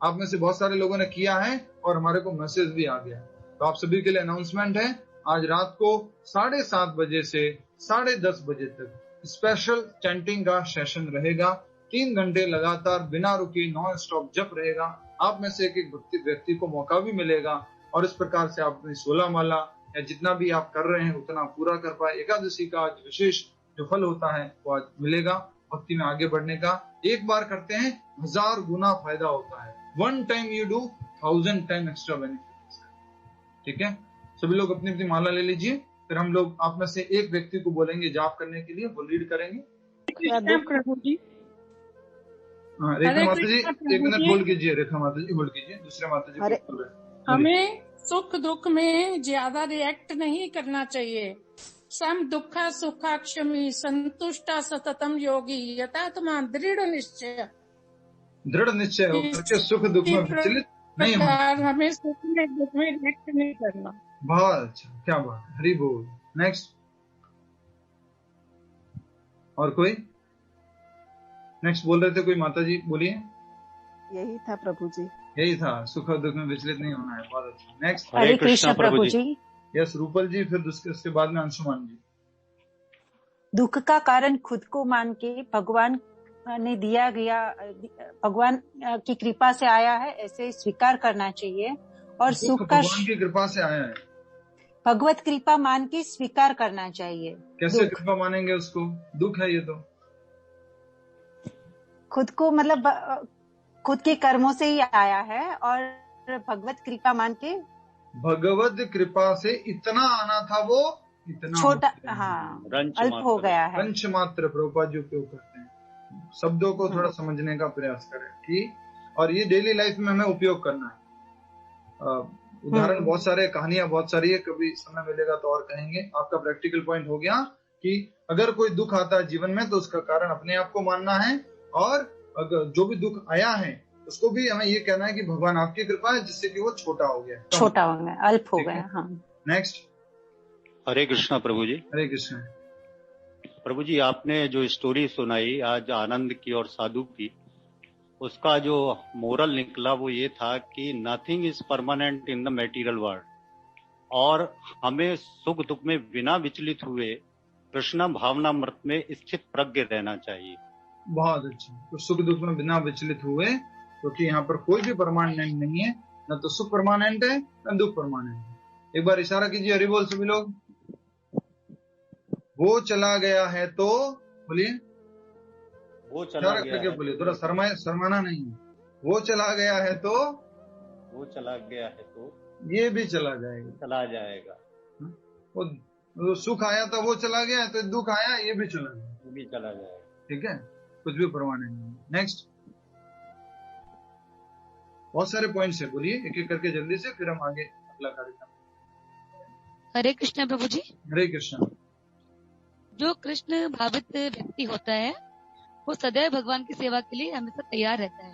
आप में से बहुत सारे लोगों ने किया है और हमारे को मैसेज भी आ गया। तो आप सभी के लिए अनाउंसमेंट है, आज रात को 7:30 बजे से 10:30 बजे तक स्पेशल चैंटिंग का सेशन रहेगा। 3 घंटे लगातार बिना रुके नॉन स्टॉप जप रहेगा। आप में से एक व्यक्ति को मौका भी मिलेगा, और इस प्रकार से आप अपनी 16 माला या जितना भी आप कर रहे हैं उतना पूरा कर पाए। एकादशी का आज विशेष जो फल होता है वो आज मिलेगा। भक्ति में आगे बढ़ने का एक बार करते हैं 1000 गुना फायदा होता है। 1 time you do 1000 time extra benefit. ठीक है, सभी लोग अपनी अपनी माला ले लीजिए, फिर हम लोग आप में से एक व्यक्ति को बोलेंगे जाप करने के लिए, वो लीड करेंगे। प्रभु जी। हाँ, रेखा माता जी 1 मिनट होल्ड कीजिए, रेखा माता जी होल्ड कीजिए, दूसरे माता जी बोल रहे हैं। हमें सुख दुख में ज्यादा रिएक्ट नहीं करना चाहिए। सम दुखा सुखा क्षमी संतुष्टा सततम योगी यथात्मा दृढ़ निश्चय हो करके सुख दुख में विचलित नहीं होना। हमें सुख में दुख में रिएक्ट नहीं करना। बहुत अच्छा, क्या बात है, हरि बोल। नेक्स्ट, और कोई नेक्स्ट बोल रहे थे, कोई माता जी बोलिए। यही था प्रभु जी, यही था, सुख और दुख में विचलित नहीं होना है। बहुत अच्छा, नेक्स्ट। हरे कृष्ण प्रभु जी। यस रूपल जी, फिर उसके बाद में अंशुमान जी। दुख का कारण खुद को मान के भगवान ने दिया गया, भगवान की कृपा से आया है ऐसे स्वीकार करना चाहिए, और सुख का भगवान की कृपा से आया है, भगवत कृपा मान के स्वीकार करना चाहिए। कैसे कृपा मानेंगे उसको, दुख है ये तो। खुद को मतलब खुद के कर्मों से ही आया है, और भगवत कृपा मान के, भगवत कृपा से इतना आना था वो इतना छोटा, हाँ अल्प हो गया है। रंच मात्र प्रभुपाद जी उपयोग करते हैं, शब्दों को थोड़ा समझने का प्रयास करें कि, और ये डेली लाइफ में हमें उपयोग करना है। उदाहरण बहुत सारे, कहानियां बहुत सारी है, कभी समय मिलेगा तो और कहेंगे। आपका प्रैक्टिकल पॉइंट हो गया कि अगर कोई दुख आता है जीवन में तो उसका कारण अपने आप को मानना है, और अगर जो भी दुख आया है उसको भी हमें ये कहना है कि भगवान आपकी कृपा है जिससे कि वो छोटा हो गया, अल्प हो गया। हाँ, नेक्स्ट। हरे कृष्णा प्रभु जी। हरे कृष्ण प्रभु जी, आपने जो स्टोरी सुनाई आज आनंद की और साधु की, उसका जो मोरल निकला वो ये था कि nothing is permanent in the material world, और हमें सुख दुख में बिना विचलित हुए कृष्ण भावनामृत में स्थित प्रज्ञ रहना चाहिए। बहुत अच्छा, तो सुख दुख में बिना विचलित हुए, क्योंकि यहाँ पर कोई भी परमानेंट नहीं है, न तो सुख परमानेंट है न दुख परमानेंट है। एक बार इशारा कीजिए, हरि बोल सभी लोग। वो चला गया है तो बोलिए, वो चला गया है, बोलिए, थोड़ा शर्माना नहीं है। वो चला गया है तो, वो चला गया है तो ये भी चला जाएगा। वो सुख आया था वो चला गया, तो दुख आया ये भी चला जाएगा। ठीक है, कुछ भी परमानेंट नहीं। नेक्स्ट, बहुत सारे पॉइंट्स है, बोलिए एक एक करके जल्दी से, फिर हम आगे अगला कार्यक्रम। हरे कृष्ण प्रभु जी। हरे कृष्ण। जो कृष्ण भावित व्यक्ति होता है वो सदैव भगवान की सेवा के लिए हमेशा तैयार रहता है,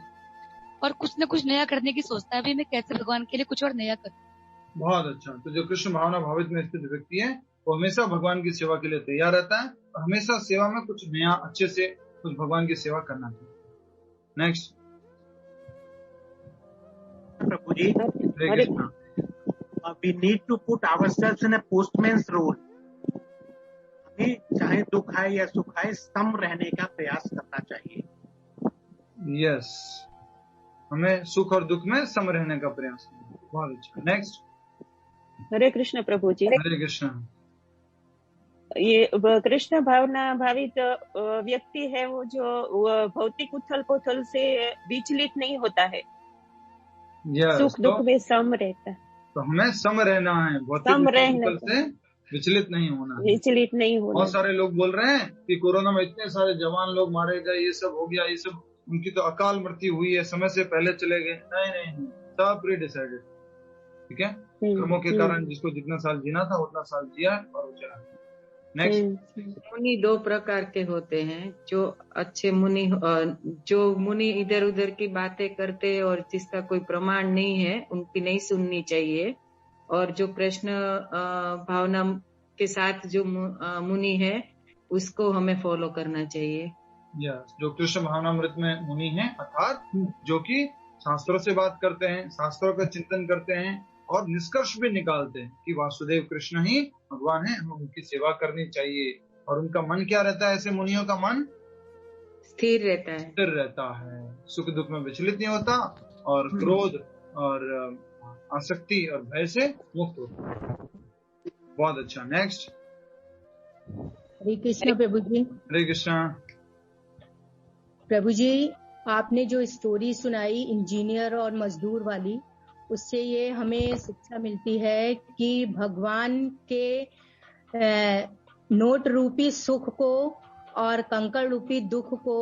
और कुछ न कुछ नया करने की सोचता है भी, मैं कैसे भगवान के लिए कुछ और नया करूं। बहुत अच्छा, तो जो कृष्ण भावना भावित में स्थित व्यक्ति है वो हमेशा भगवान की सेवा के लिए तैयार रहता है, और हमेशा सेवा में कुछ नया अच्छे से कुछ भगवान की सेवा करना चाहिए। Next Prabhu ji. We need to put ourselves in a postman's role. हमें चाहे दुख आए या सुख आए सम रहने का प्रयास करना चाहिए। यस, हमें सुख और दुख में सम रहने का प्रयास करना। बहुत अच्छा, नेक्स्ट। हरे कृष्ण प्रभु जी। हरे कृष्ण। ये कृष्ण भावना भावित व्यक्ति है वो जो भौतिक उथल पुथल से विचलित नहीं होता है, सुख दुख में सम रहता है। तो हमें सम रहना है, भौतिक उथल से विचलित नहीं होना। बहुत सारे लोग बोल रहे हैं कि कोरोना में इतने सारे जवान लोग मारे गए, ये सब हो गया, ये सब उनकी तो अकाल मृत्यु हुई है, समय से पहले चले गए। नहीं, सब प्री डिसाइडेड। ठीक है, कर्मों के कारण जिसको जितना साल जीना था उतना साल जिया और वो चला। नेक्स्ट। मुनि दो प्रकार के होते हैं, जो अच्छे मुनि, जो मुनि इधर उधर की बातें करते और जिसका कोई प्रमाण नहीं है उनकी नहीं सुननी चाहिए, और जो कृष्ण भावना के साथ जो मुनि है उसको हमें फॉलो करना चाहिए। जो कृष्ण भावनामृत में मुनि हैं, अर्थात जो कि शास्त्रों से बात करते हैं, शास्त्रों का चिंतन करते हैं और निष्कर्ष भी निकालते हैं कि वासुदेव कृष्ण ही भगवान है, हमें उनकी सेवा करनी चाहिए। और उनका मन क्या रहता है? ऐसे मुनियों का मन स्थिर रहता है, सुख दुख में विचलित नहीं होता, और क्रोध और आसक्ति और भय से मुक्त होता है। बहुत अच्छा, नेक्स्ट। हरे कृष्ण प्रभु जी। हरे कृष्ण प्रभु जी, आपने जो स्टोरी सुनाई इंजीनियर और मजदूर वाली, उससे ये हमें शिक्षा मिलती है कि भगवान के नोट रूपी सुख को और कंकड़ रूपी दुख को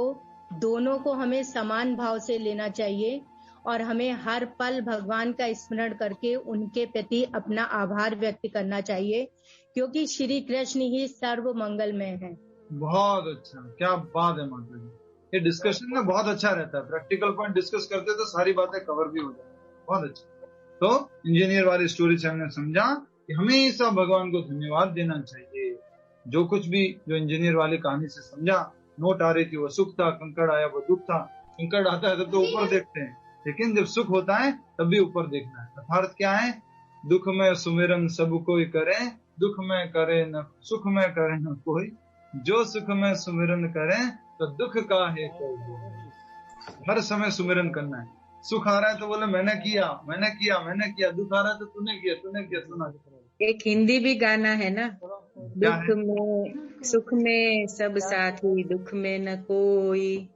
दोनों को हमें समान भाव से लेना चाहिए और हमें हर पल भगवान का स्मरण करके उनके प्रति अपना आभार व्यक्त करना चाहिए, क्योंकि श्री कृष्ण ही सर्व मंगलमय है। बहुत अच्छा, क्या बात है माता जी। ये डिस्कशन में बहुत अच्छा रहता है, प्रैक्टिकल पॉइंट डिस्कस करते तो सारी बातें कवर भी हो जाती। बहुत अच्छा। तो इंजीनियर वाली स्टोरी से हमने समझा कि हमेशा भगवान को धन्यवाद देना चाहिए। जो कुछ भी जो इंजीनियर वाली कहानी से समझा, नोट आ रही थी वो सुख था, कंकड़ आया वो दुख था। कंकड़ आता है तो ऊपर देखते हैं, लेकिन जब सुख होता है तब भी ऊपर देखना है। अर्थात क्या है, दुख में सुमिरन सब कोई करे, दुख में करे न सुख में करे न कोई, जो सुख में सुमिरन करे तो दुख का है कोई। हर समय सुमिरन करना है। सुख आ रहा है तो बोले मैंने किया मैंने किया मैंने किया, दुख आ रहा है तो तूने किया सुना। एक हिंदी भी गाना है ना, दुख में सुख में सब साथी, दुख में न कोई,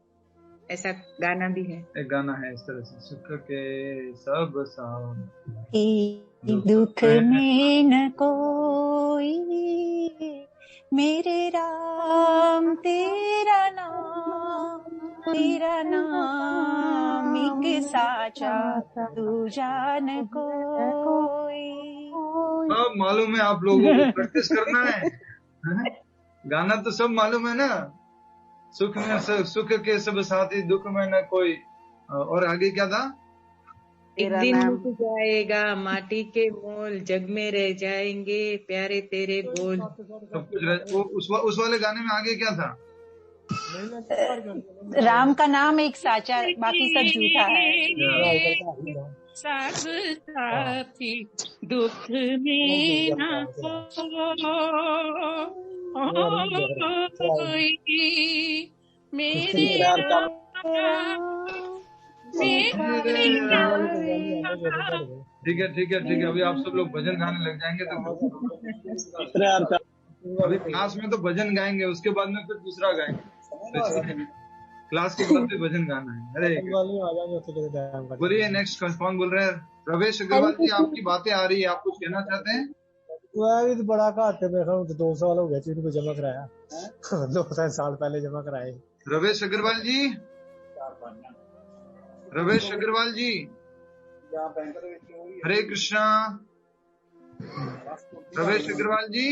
ऐसा गाना भी है। एक गाना है इस तरह से, सुख के सब साथी दुख में न कोई, मेरे राम तेरा नाम एक साचा तू जान कोई। अब मालूम है आप लोगों को, प्रैक्टिस करना है। गाना तो सब मालूम है ना, सुख में सुख के सब साथी, दुख में न कोई। और आगे क्या था? एक दिन मिट जाएगा माटी के मोल, जग में रह जाएंगे प्यारे तेरे बोल। सब कुछ उस वाले गाने में आगे क्या था? राम का नाम एक साचा, बाकी सब झूठा है। सब साथी दुख में न कोई, मेरे ठीक है। अभी आप सब लोग भजन गाने लग जाएंगे तो अभी क्लास में तो भजन गाएंगे, उसके बाद में फिर दूसरा गाएंगे। क्लास के बाद भी भजन गाना है। अरे बोलिए, नेक्स्ट कौन बोल रहे हैं? रवेश अग्रवाल जी, आपकी बातें आ रही है, आप कुछ कहना चाहते हैं? तो बड़ा घाटे में 2 साल हो गए चीज को जमा कराया। 2 साल पहले जमा कराए। रवेश अग्रवाल जी, रवेश अग्रवाल जी, हरे कृष्णा। रवेश अग्रवाल जी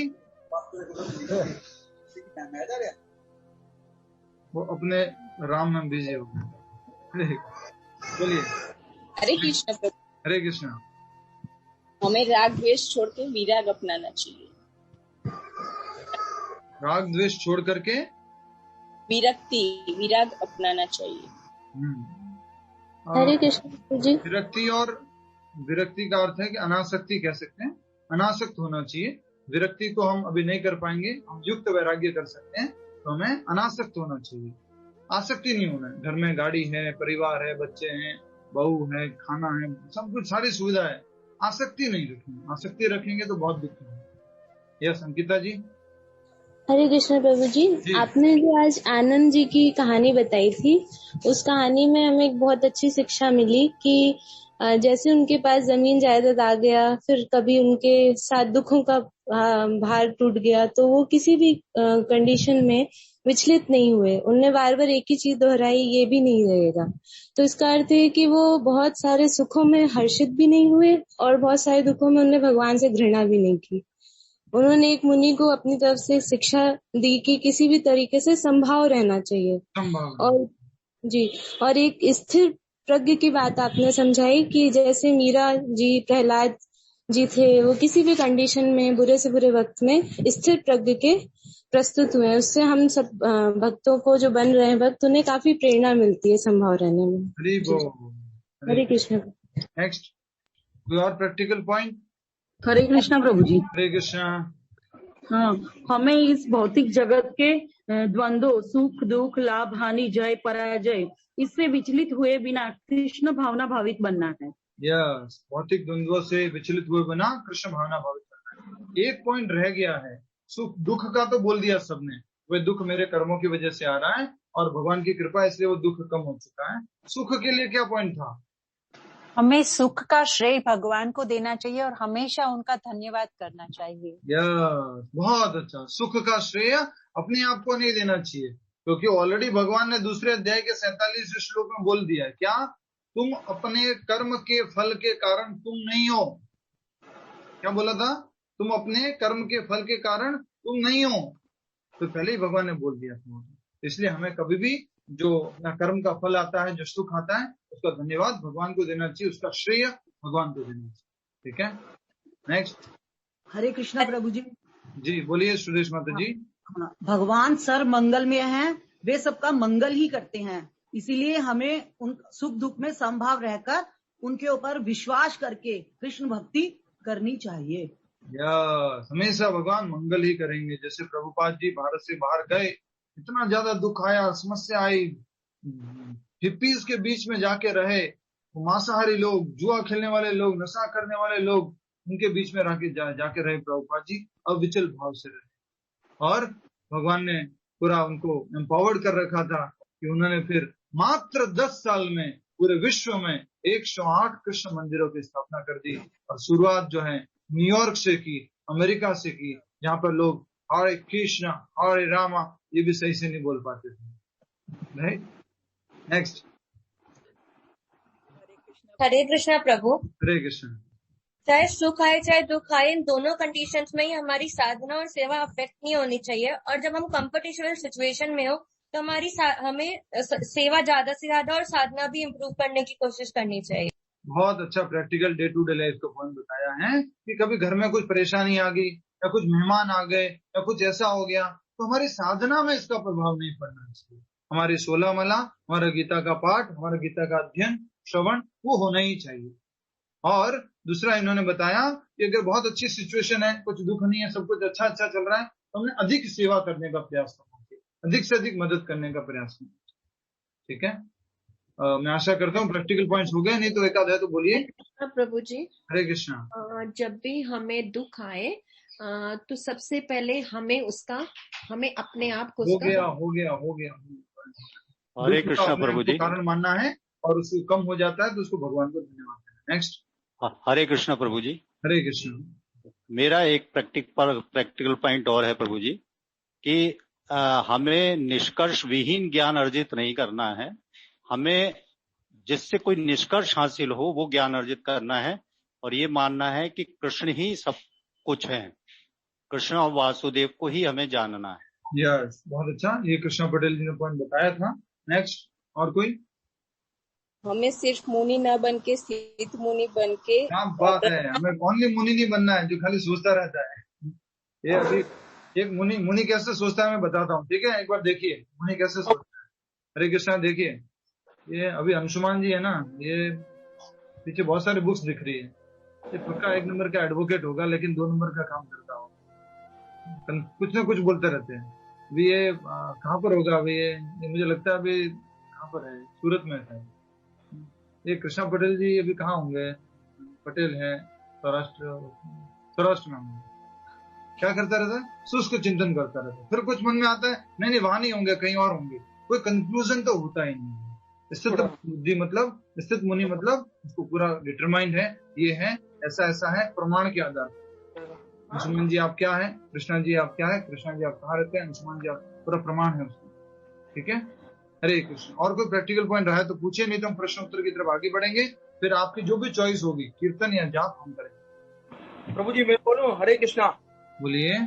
वो अपने राम में बिजी हो गए। बोलिए। हरे कृष्ण प्रभु। हरे कृष्णा। हमें राग द्वेष छोड़ के विराग अपनाना चाहिए। राग द्वेष छोड़ करके विराग अपनाना चाहिए। हरे कृष्ण जी। विरक्ति, और विरक्ति का अर्थ है कि अनासक्ति कह सकते हैं, अनासक्त होना चाहिए। विरक्ति को हम अभी नहीं कर पाएंगे, हम युक्त वैराग्य कर सकते हैं, तो हमें अनासक्त होना चाहिए, आसक्ति नहीं होना है। घर में गाड़ी है, परिवार है, बच्चे हैं, बहू है, खाना है, सब कुछ सारी सुविधा है, आसक्ति नहीं रखेंगे। आसक्ति रखेंगे तो बहुत दुख है। यस अंकिता जी। हरे कृष्ण प्रभु जी, आपने जो आज आनंद जी की कहानी बताई थी, उस कहानी में हमें एक बहुत अच्छी शिक्षा मिली कि जैसे उनके पास जमीन जायदाद आ गया, फिर कभी उनके साथ दुखों का भार टूट गया, तो वो किसी भी कंडीशन में विचलित नहीं हुए। उनने बार बार एक ही चीज दोहराई, ये भी नहीं रहेगा। तो इसका अर्थ है कि वो बहुत सारे सुखों में हर्षित भी नहीं हुए और बहुत सारे दुखों में उन्होंने भगवान से घृणा भी नहीं की। उन्होंने एक मुनि को अपनी तरफ से शिक्षा दी कि किसी भी तरीके से संभाव रहना चाहिए। और जी, और एक स्थिर प्रज्ञ की बात आपने समझाई कि जैसे मीरा जी, प्रहलाद जी थे, वो किसी भी कंडीशन में, बुरे से बुरे वक्त में स्थिर प्रज्ञ के प्रस्तुत हुए। उससे हम सब भक्तों को, जो बन रहे हैं भक्त, उन्हें काफी प्रेरणा मिलती है संभाव रहने में। हरे कृष्ण। नेक्स्ट कोई और प्रैक्टिकल पॉइंट? हरे कृष्णा प्रभु जी। हरे कृष्णा। हाँ, हमें इस भौतिक जगत के द्वंद्व, सुख दुख, लाभ हानि, जय पराजय, इससे विचलित हुए बिना कृष्ण भावना भावित बनना है। यस, भौतिक द्वंद्वों से विचलित हुए बिना कृष्ण भावना भावित बनना है। एक पॉइंट रह गया है, सुख दुख का तो बोल दिया सबने, वह दुख मेरे कर्मों की वजह से आ रहा है और भगवान की कृपा इसलिए वो दुख कम हो चुका है। सुख के लिए क्या पॉइंट था? हमें सुख का श्रेय भगवान को देना चाहिए और हमेशा उनका धन्यवाद करना चाहिए। बहुत अच्छा। सुख का श्रेय अपने आप को नहीं देना चाहिए, क्योंकि ऑलरेडी भगवान ने दूसरे अध्याय के 47 श्लोक में बोल दिया है क्या? तुम अपने कर्म के फल के कारण तुम नहीं हो। क्या बोला था? तुम अपने कर्म के फल के कारण तुम नहीं हो। तो पहले ही भगवान ने बोल दिया था। इसलिए हमें कभी भी जो अपना कर्म का फल आता है, जो सुख आता है, उसका धन्यवाद भगवान को देना चाहिए, उसका श्रेय भगवान को देना चाहिए। ठीक है, नेक्स्ट। हरे कृष्णा प्रभु जी। जी बोलिए सुरेश माता जी। भगवान सर मंगलमय हैं, वे सबका मंगल ही करते हैं, इसीलिए हमें उन सुख दुख में समभाव रहकर उनके ऊपर विश्वास करके कृष्ण भक्ति करनी चाहिए। हमेशा भगवान मंगल ही करेंगे। जैसे प्रभुपाद जी भारत से बाहर गए, इतना ज्यादा दुख आया, समस्या आई, हिप्पीज के बीच में जाके रहे, मांसाहारी लोग, जुआ खेलने वाले लोग, नशा करने वाले लोग, उनके बीच में जाके रहे प्रभुपाद जी, अविचल भाव से रहे। और भगवान ने पूरा उनको एम्पावर्ड कर रखा था कि उन्होंने फिर मात्र 10 साल में पूरे विश्व में 108 कृष्ण मंदिरों की स्थापना कर दी। और शुरुआत जो है न्यूयॉर्क से की, अमेरिका से की, जहाँ पर लोग हरे कृष्णा हरे रामा ये भी सही से नहीं बोल पाते थे। Right, next. हरे कृष्णा प्रभु। हरे कृष्ण। चाहे सुख आए चाहे दुख आए, इन दोनों कंडीशंस में ही हमारी साधना और सेवा अफेक्ट नहीं होनी चाहिए। और जब हम कंपटीशनल सिचुएशन में हो तो हमें सेवा ज्यादा से ज्यादा और साधना भी इम्प्रूव करने की कोशिश करनी चाहिए। बहुत अच्छा practical day to day life का पॉइंट बताया है कि कभी घर में कुछ परेशानी आ गई या कुछ मेहमान आ गए या कुछ ऐसा हो गया तो हमारी साधना में इसका प्रभाव नहीं पड़ना चाहिए। हमारी 16 माला, हमारा गीता का पाठ, हमारा गीता का अध्ययन श्रवण वो होना ही चाहिए। और दूसरा इन्होंने बताया कि अगर बहुत अच्छी सिचुएशन है, कुछ दुख नहीं है, सब कुछ अच्छा अच्छा चल रहा है, तो हमें अधिक सेवा करने का प्रयास करना चाहिए, अधिक से अधिक मदद करने का प्रयास करना चाहिए। ठीक है, मैं आशा करता हूँ प्रैक्टिकल पॉइंट्स हो गए, नहीं तो एक आध है तो बोलिए। प्रभु जी। हरे कृष्णा। जब भी हमें दुख आए तो सबसे पहले हमें अपने आप को हो गया। हरे कृष्णा प्रभु जी। कारण मानना है और उसको कम हो जाता है तो उसको भगवान को धन्यवाद देना। नेक्स्ट। हरे कृष्णा प्रभु जी। हरे कृष्णा। मेरा एक प्रैक्टिकल पॉइंट और है प्रभु जी कि हमें निष्कर्ष विहीन ज्ञान अर्जित नहीं करना है, हमें जिससे कोई निष्कर्ष हासिल हो वो ज्ञान अर्जित करना है और ये मानना है कि कृष्ण ही सब कुछ है, कृष्ण और वासुदेव को ही हमें जानना है। यस, बहुत अच्छा, ये कृष्णा पटेल जी ने पॉइंट बताया था। नेक्स्ट, और कोई? हमें सिर्फ मुनि न बन के स्थित मुनि बन के। क्या बात है, हमें ओनली मुनि नहीं बनना है जो खाली सोचता रहता है। ये अभी एक मुनि कैसे सोचता है मैं बताता हूँ, ठीक है? एक बार देखिए मुनि कैसे सोचता है। हरे कृष्णा। देखिए ये अभी अंशुमान जी है ना, ये पीछे बहुत सारी बुक्स दिख रही है, ये पक्का 1 नंबर का एडवोकेट होगा लेकिन 2 नंबर का काम करता होगा, कुछ ना कुछ बोलते रहते हैं। अभी ये कहाँ पर होगा? अभी ये मुझे लगता है अभी कहाँ पर है, सूरत में है। ये कृष्णा पटेल जी अभी कहाँ होंगे? पटेल है, सौराष्ट्र में होंगे। क्या करता रहता है? शुष्क चिंतन करता रहता है। फिर कुछ मन में आता है नहीं वहां नहीं होंगे, कहीं और होंगे। कोई कंक्लूजन तो होता ही नहीं है। स्थित बुद्धि मतलब, स्थित मुनि मतलब उसको पूरा डिटरमाइंड है, ये है, ऐसा ऐसा है, प्रमाण के आधार पर। अंशुमान जी आप क्या है, कृष्णा जी आप क्या है, कृष्णा जी आप कहाँ रहते हैं, अंशुमान जी आप, पूरा प्रमाण है उसका। ठीक है, हरे कृष्ण। और कोई प्रैक्टिकल पॉइंट रहा है तो पूछिए, नहीं तो हम प्रश्न उत्तर की तरफ आगे बढ़ेंगे। फिर आपकी जो भी चॉइस होगी, कीर्तन या जाप, हम करेंगे। प्रभु जी मैं बोलूं? हरे कृष्णा। बोलिए।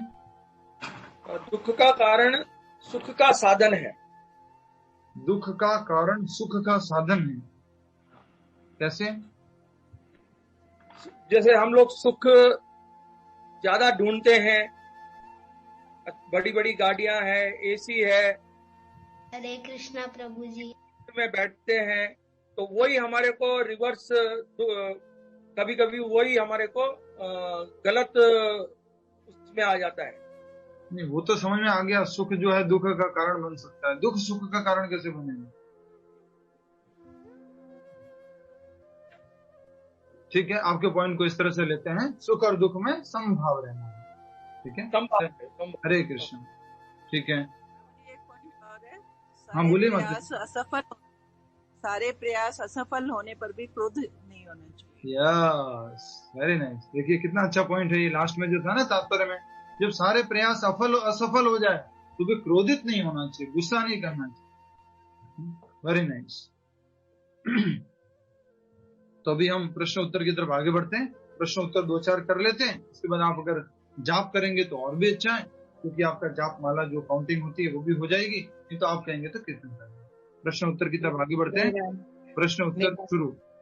दुख का कारण सुख का साधन है। दुख का कारण सुख का साधन है, कैसे? जैसे हम लोग सुख ज्यादा ढूंढते हैं, बड़ी बड़ी गाड़ियां हैं, एसी है, हरे कृष्णा प्रभु जी, में बैठते हैं, तो वही हमारे को रिवर्स, कभी कभी वही हमारे को गलत उसमें आ जाता है। नहीं, वो तो समझ में आ गया, सुख जो है दुख का कारण बन सकता है, दुख सुख का कारण कैसे बनेगा? ठीक है, आपके पॉइंट को इस तरह से लेते हैं, सुख और दुख में समभाव रहना है। ठीक है, हरे कृष्ण। ठीक है, हाँ बोलिए। सारे प्रयास असफल होने पर भी क्रोध नहीं होना चाहिए। Yes, very nice. देखिए कितना अच्छा पॉइंट है ये लास्ट में जो था ना तात्पर्य में, जब सारे प्रयास असफल हो जाए तो भी क्रोधित नहीं होना चाहिए, गुस्सा नहीं करना चाहिए। Very nice. तो अभी हम प्रश्न उत्तर की तरफ आगे बढ़ते हैं। प्रश्न उत्तर 2-4 कर लेते हैं, उसके बाद आप अगर जाप करेंगे तो और भी अच्छा है, क्योंकि आपका जाप माला जो काउंटिंग होती है वो भी हो जाएगी, नहीं तो आप कहेंगे तो कीर्तन करेंगे। प्रश्न उत्तर की तरफ आगे बढ़ते हैं। प्रश्न उत्तर शुरू।